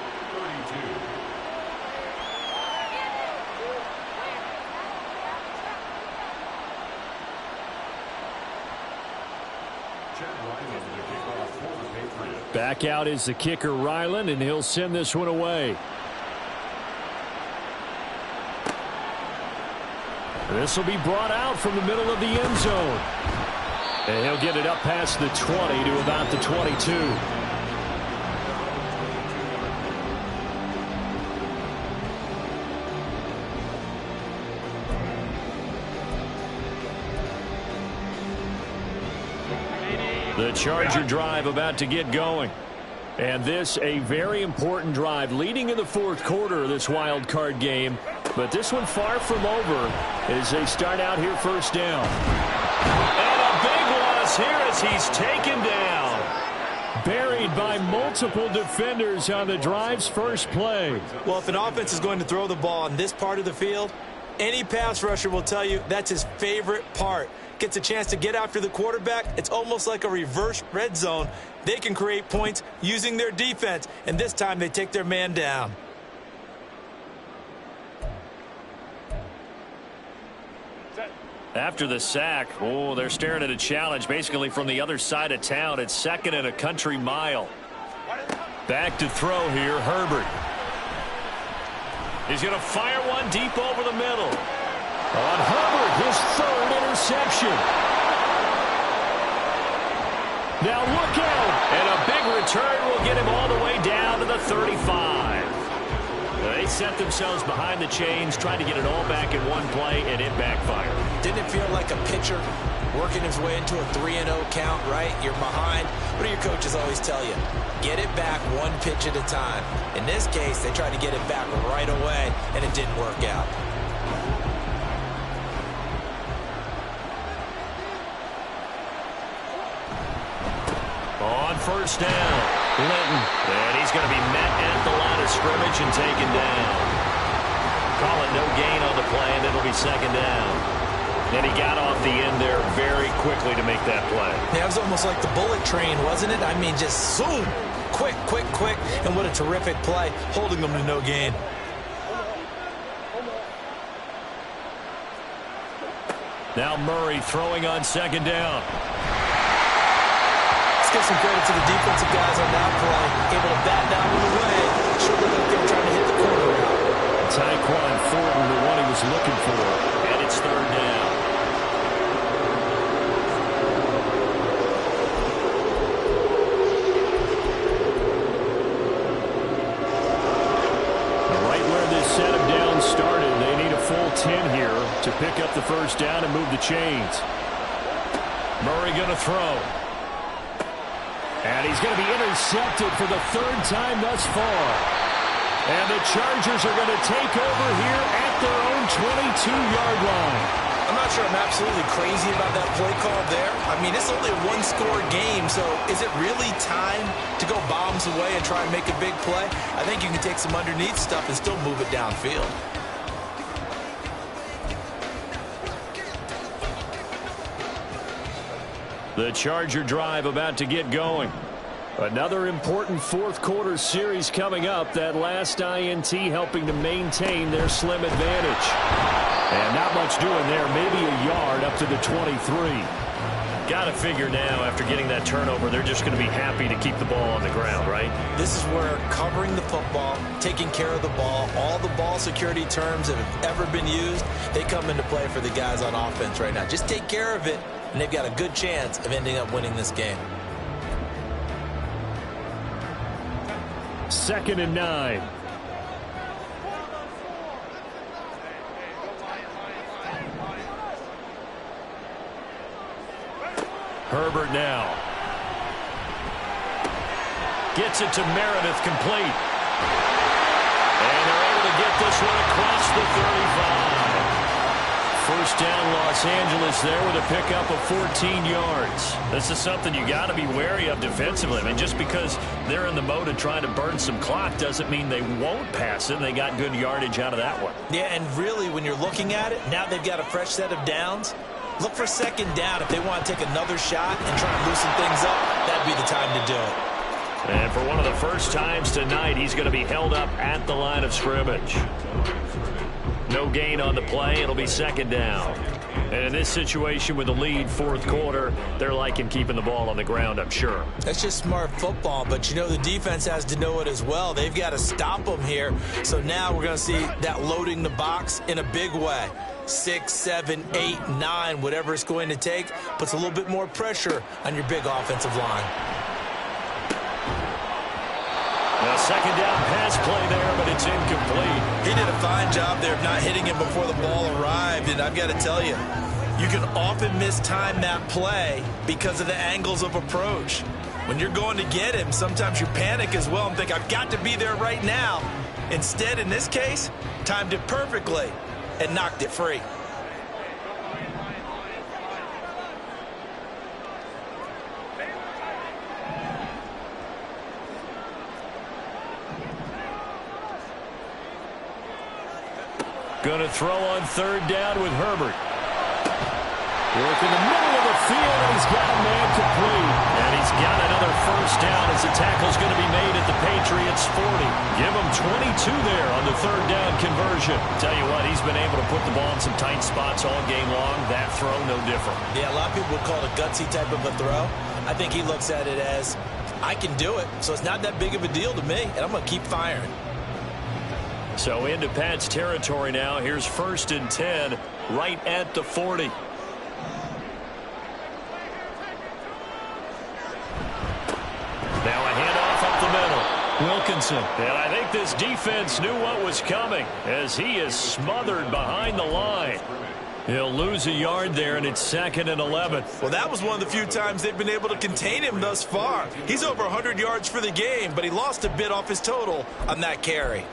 32. Back out is the kicker, Ryland, and he'll send this one away. This will be brought out from the middle of the end zone. And he'll get it up past the 20 to about the 22. The Charger drive about to get going. And this a very important drive leading in the fourth quarter of this wild card game. But this one far from over as they start out here first down. And a big loss here as he's taken down. Buried by multiple defenders on the drive's first play. Well, if an offense is going to throw the ball on this part of the field, any pass rusher will tell you that's his favorite part. Gets a chance to get after the quarterback. It's almost like a reverse red zone. They can create points using their defense, and this time they take their man down. After the sack, oh, they're staring at a challenge basically from the other side of town. It's second and a country mile. Back to throw here, Herbert. He's going to fire one deep over the middle. On Herbert, his third interception. Now look out. And a big return will get him all the way down to the 35. They set themselves behind the chains, trying to get it all back in one play, and it backfired. Didn't it feel like a pitcher working his way into a 3-0 count, right? You're behind. What do your coaches always tell you? Get it back one pitch at a time. In this case, they tried to get it back right away, and it didn't work out. On first down, Linton. And he's going to be met at the line of scrimmage and taken down. Call it no gain on the play, and it'll be second down. And he got off the end there very quickly to make that play. Yeah, it was almost like the bullet train, wasn't it? I mean, just zoom. Quick, quick, quick. And what a terrific play, holding them to no gain. Now Murray throwing on second down. Give some credit to the defensive guys on that play. Able to bat down one away. Sure looked like they were trying to hit the corner route. Tyquan Thornton, the one he was looking for. And it's third down. Right where this set of downs started, they need a full 10 here to pick up the first down and move the chains. Murray going to throw. And he's going to be intercepted for the third time thus far. And the Chargers are going to take over here at their own 22-yard line. I'm not sure I'm absolutely crazy about that play call there. I mean, it's only a one-score game, so is it really time to go bombs away and try and make a big play? I think you can take some underneath stuff and still move it downfield. The Charger drive about to get going. Another important fourth quarter series coming up. That last INT helping to maintain their slim advantage. And not much doing there. Maybe a yard up to the 23. Got to figure now after getting that turnover, they're just going to be happy to keep the ball on the ground, right? This is where covering the football, taking care of the ball, all the ball security terms that have ever been used, they come into play for the guys on offense right now. Just take care of it, and they've got a good chance of ending up winning this game. 2nd and 9. Herbert now. Gets it to Meredith, complete. And they're able to get this one across the 35. First down, Los Angeles there with a pickup of 14 yards. This is something you got to be wary of defensively. I mean, just because they're in the mode of trying to burn some clock doesn't mean they won't pass it. And they got good yardage out of that one. Yeah, and really, when you're looking at it, now they've got a fresh set of downs. Look for second down if they want to take another shot and try and loosen things up. That'd be the time to do it. And for one of the first times tonight, he's going to be held up at the line of scrimmage. No gain on the play. It'll be second down. And in this situation with the lead, fourth quarter, they're liking keeping the ball on the ground, I'm sure. That's just smart football, but you know the defense has to know it as well. They've got to stop them here. So now we're going to see that loading the box in a big way. 6, 7, 8, 9, whatever it's going to take, puts a little bit more pressure on your big offensive line. A second down pass play there, but it's incomplete. He did a fine job there of not hitting him before the ball arrived, and I've got to tell you, you can often mistime that play because of the angles of approach. When you're going to get him, sometimes you panic as well and think, I've got to be there right now. Instead, in this case, timed it perfectly and knocked it free. Going to throw on third down with Herbert. Work in the middle of the field, and he's got a man complete. And he's got another first down as the tackle's going to be made at the Patriots' 40. Give him 22 there on the third down conversion. Tell you what, he's been able to put the ball in some tight spots all game long. That throw, no different. Yeah, a lot of people would call it a gutsy type of a throw. I think he looks at it as, I can do it, so it's not that big of a deal to me, and I'm going to keep firing. So into Pat's territory now. Here's 1st and 10 right at the 40. Now a handoff up the middle. Wilkinson. And I think this defense knew what was coming as he is smothered behind the line. He'll lose a yard there, and it's 2nd and 11. Well, that was one of the few times they've been able to contain him thus far. He's over 100 yards for the game, but he lost a bit off his total on that carry.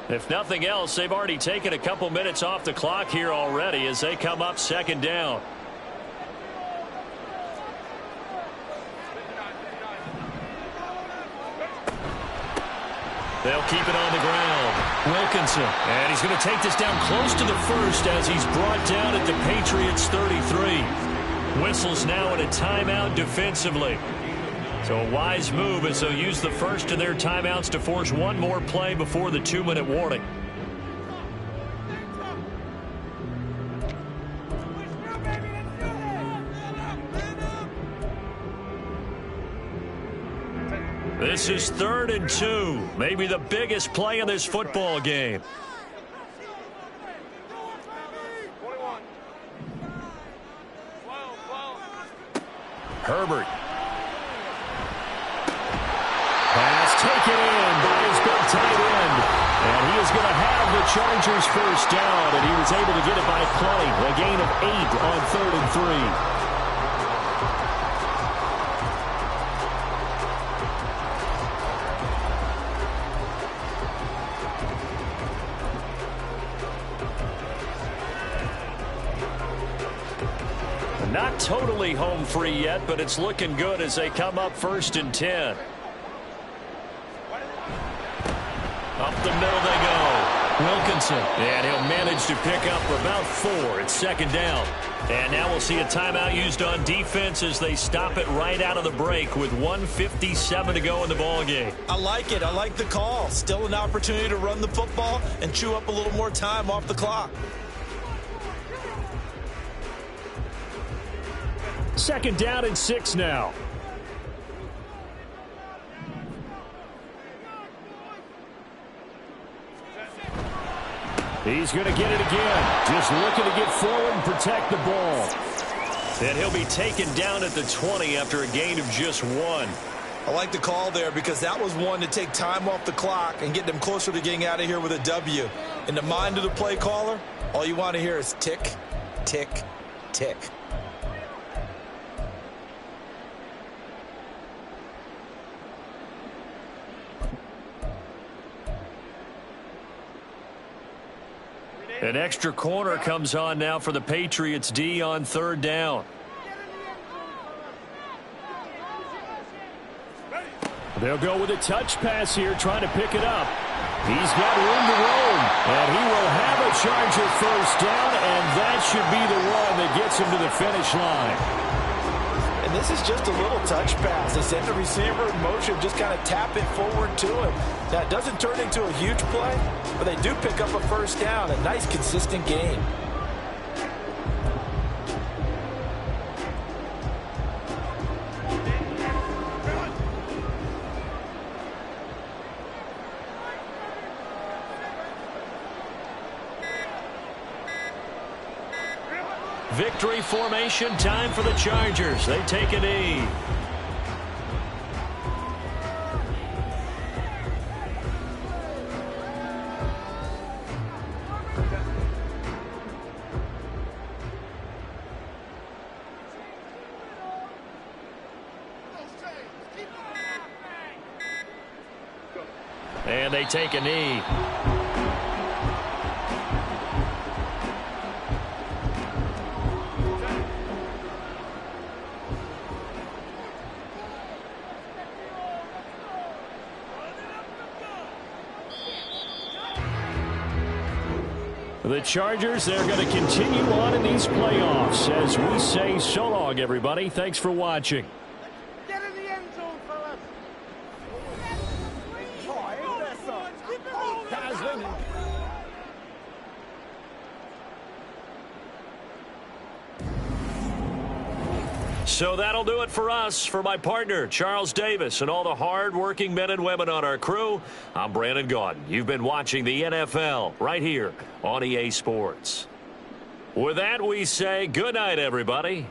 If nothing else, they've already taken a couple minutes off the clock here already as they come up 2nd down. They'll keep it on the ground. Wilkinson. And he's going to take this down close to the first as he's brought down at the Patriots' 33. Whistles now in a timeout defensively. So a wise move as they'll use the first of their timeouts to force one more play before the 2-minute warning. This is 3rd and 2. Maybe the biggest play in this football game. Herbert. Pass taken in by his big tight end. And he is going to have the Chargers first down, and he was able to get it by plenty. A gain of 8 on 3rd and 3. Not totally home free yet, but it's looking good as they come up 1st and 10. Up the middle they go. Wilkinson. And he'll manage to pick up about 4. It's 2nd down. And now we'll see a timeout used on defense as they stop it right out of the break with 1:57 to go in the ballgame. I like it. I like the call. Still an opportunity to run the football and chew up a little more time off the clock. 2nd down and 6 now. He's going to get it again. Just looking to get forward and protect the ball. And he'll be taken down at the 20 after a gain of just 1. I like the call there because that was one to take time off the clock and get them closer to getting out of here with a W. In the mind of the play caller, all you want to hear is tick, tick, tick. An extra corner comes on now for the Patriots D on 3rd down. They'll go with a touch pass here, trying to pick it up. He's got room to roam, and he will have a Charger first down, and that should be the one that gets him to the finish line. And this is just a little touch pass. They send the receiver in motion, just kind of tap it forward to him. Now, it doesn't turn into a huge play, but they do pick up a first down. A nice, consistent gain. Victory formation, time for the Chargers. They take a knee. And they take a knee. The Chargers, they're going to continue on in these playoffs as we say so long, everybody. Thanks for watching. Get in the end zone, fellas. So that'll do it for us. For my partner, Charles Davis, and all the hard-working men and women on our crew, I'm Brandon Gaudin. You've been watching the NFL right here on EA Sports. With that, we say good night, everybody.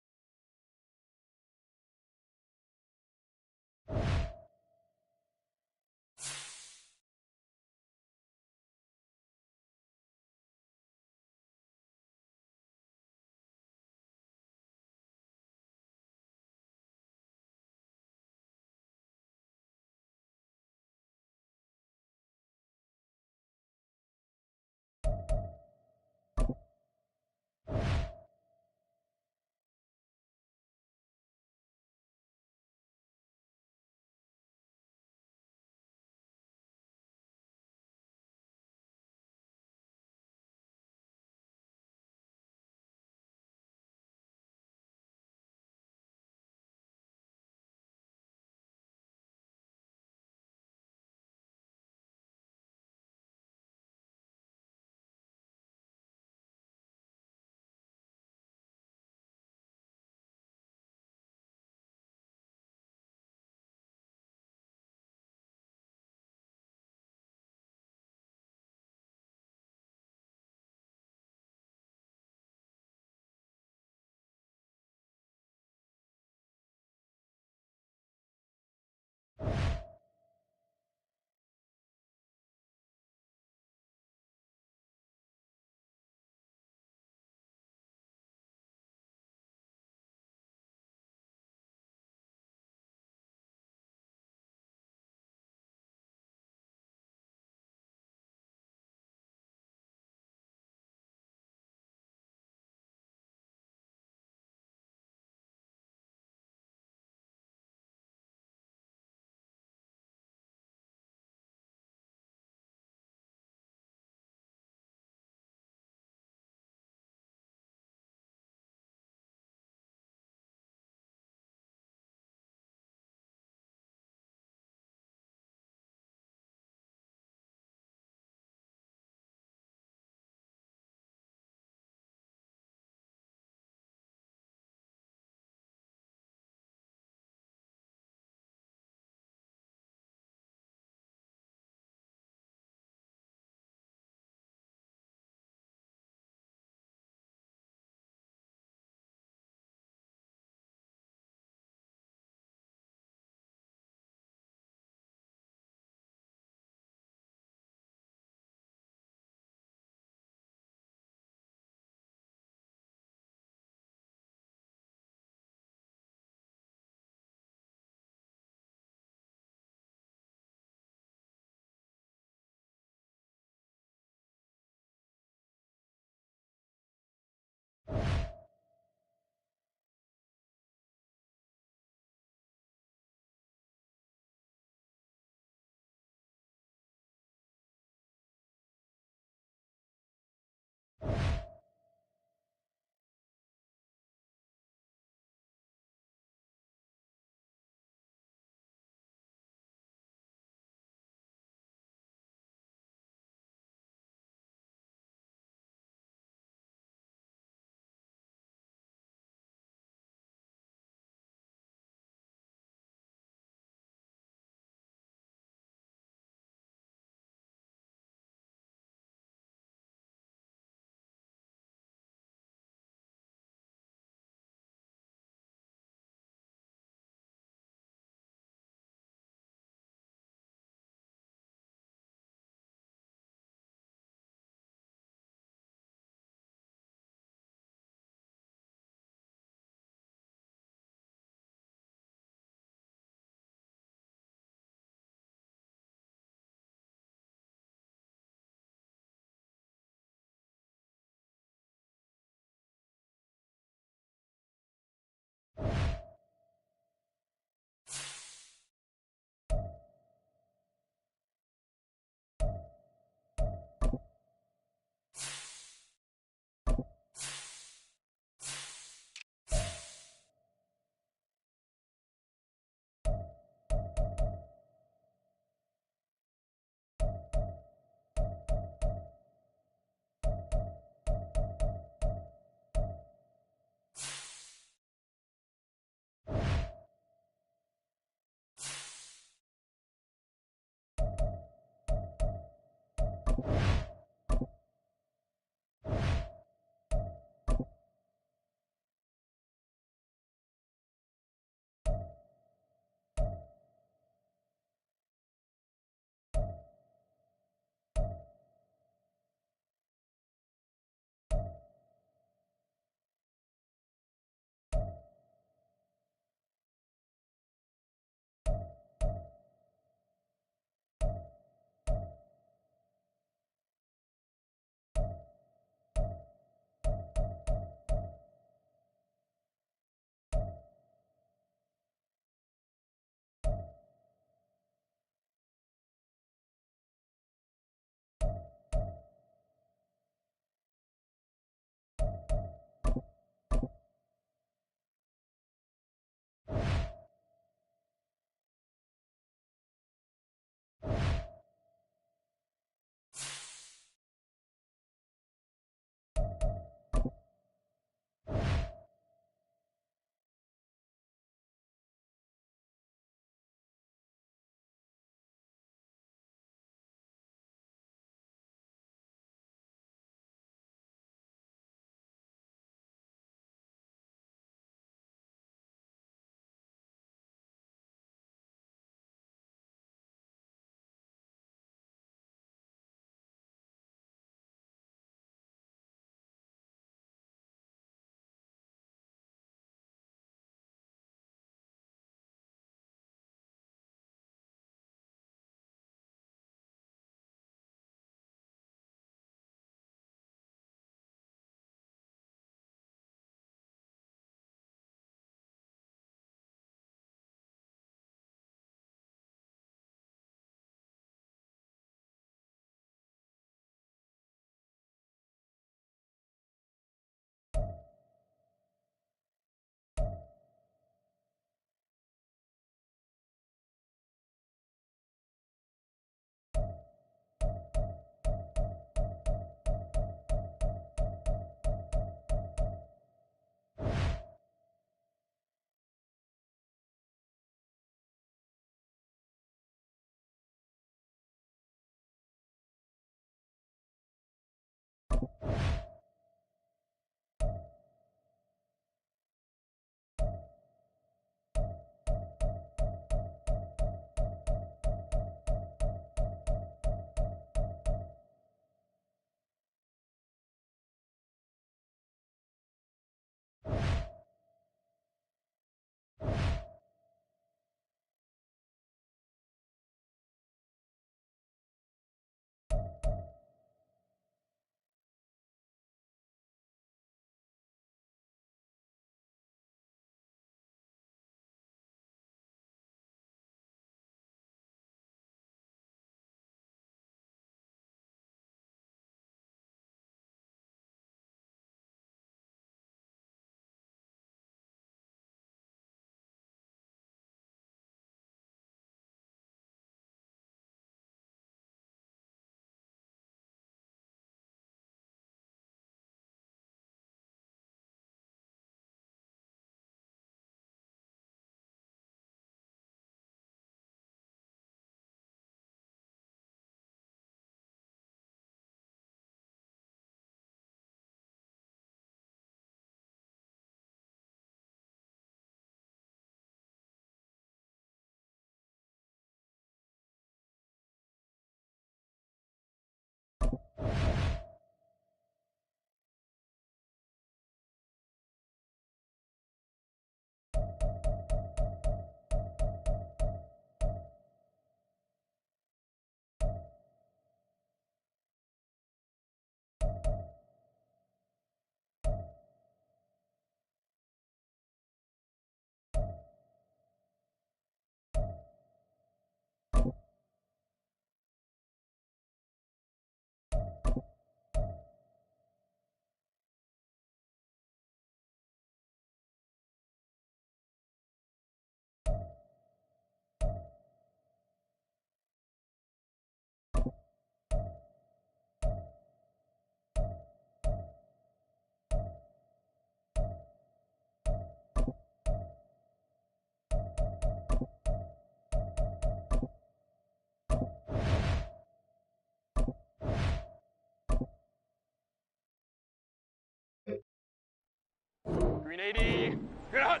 380. Good hot.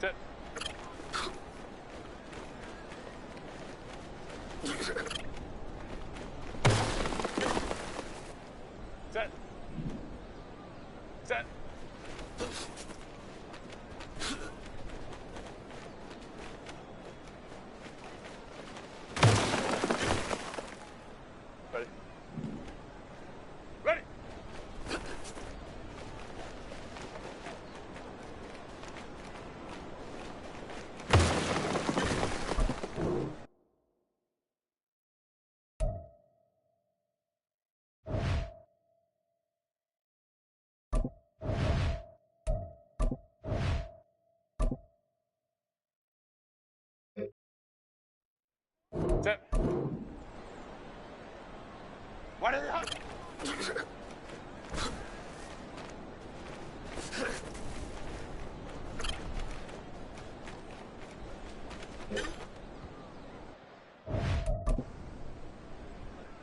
Set. Set. Set. Ready. Ready. Set. What is it?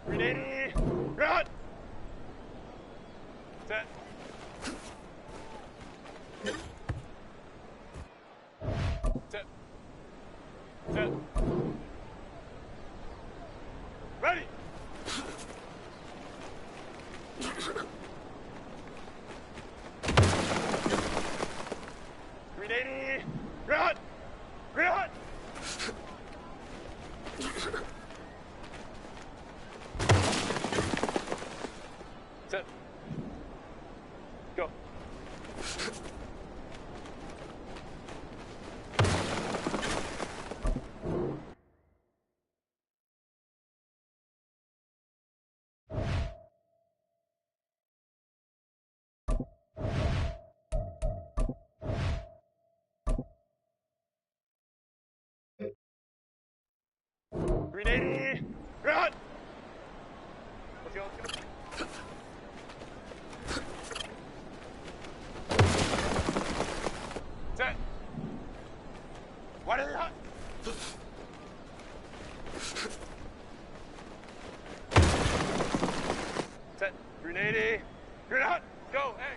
Ready. Run. Set. Set. Set. Ready. 380. Run. Run. Set. Go. Grenade! Run! Let's go, let's go. Set. What is it? Set. Grenade! Grenade! Go, hey!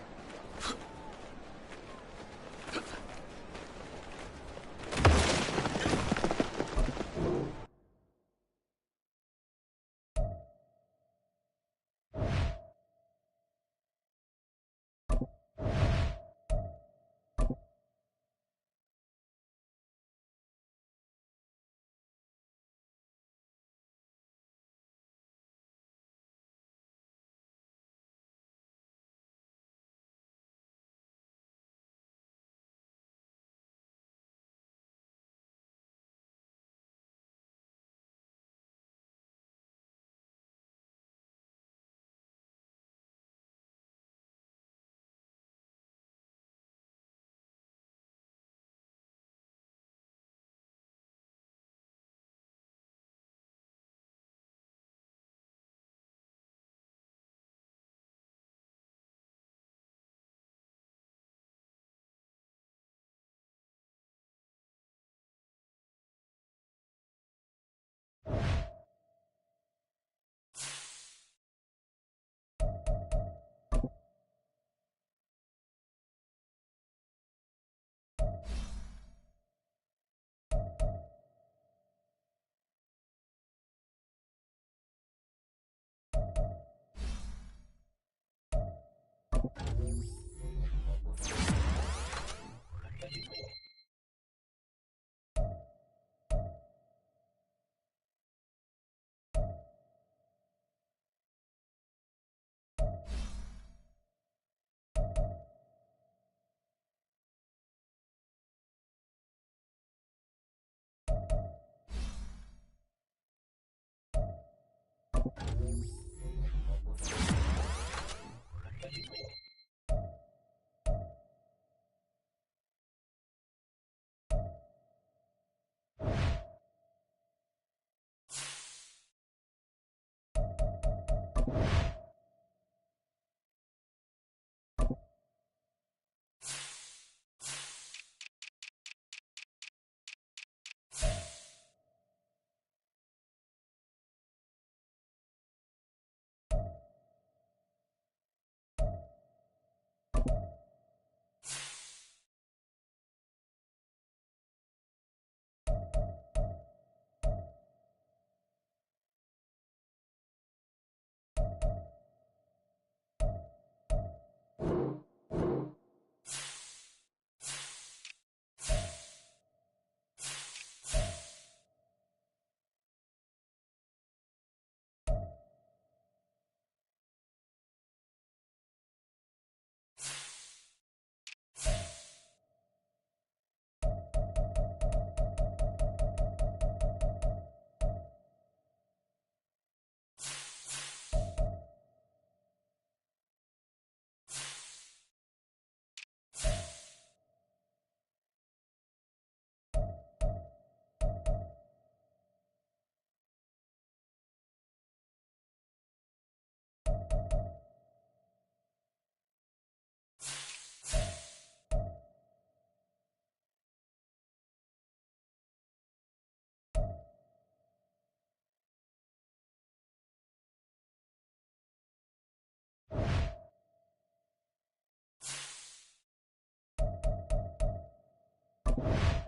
down.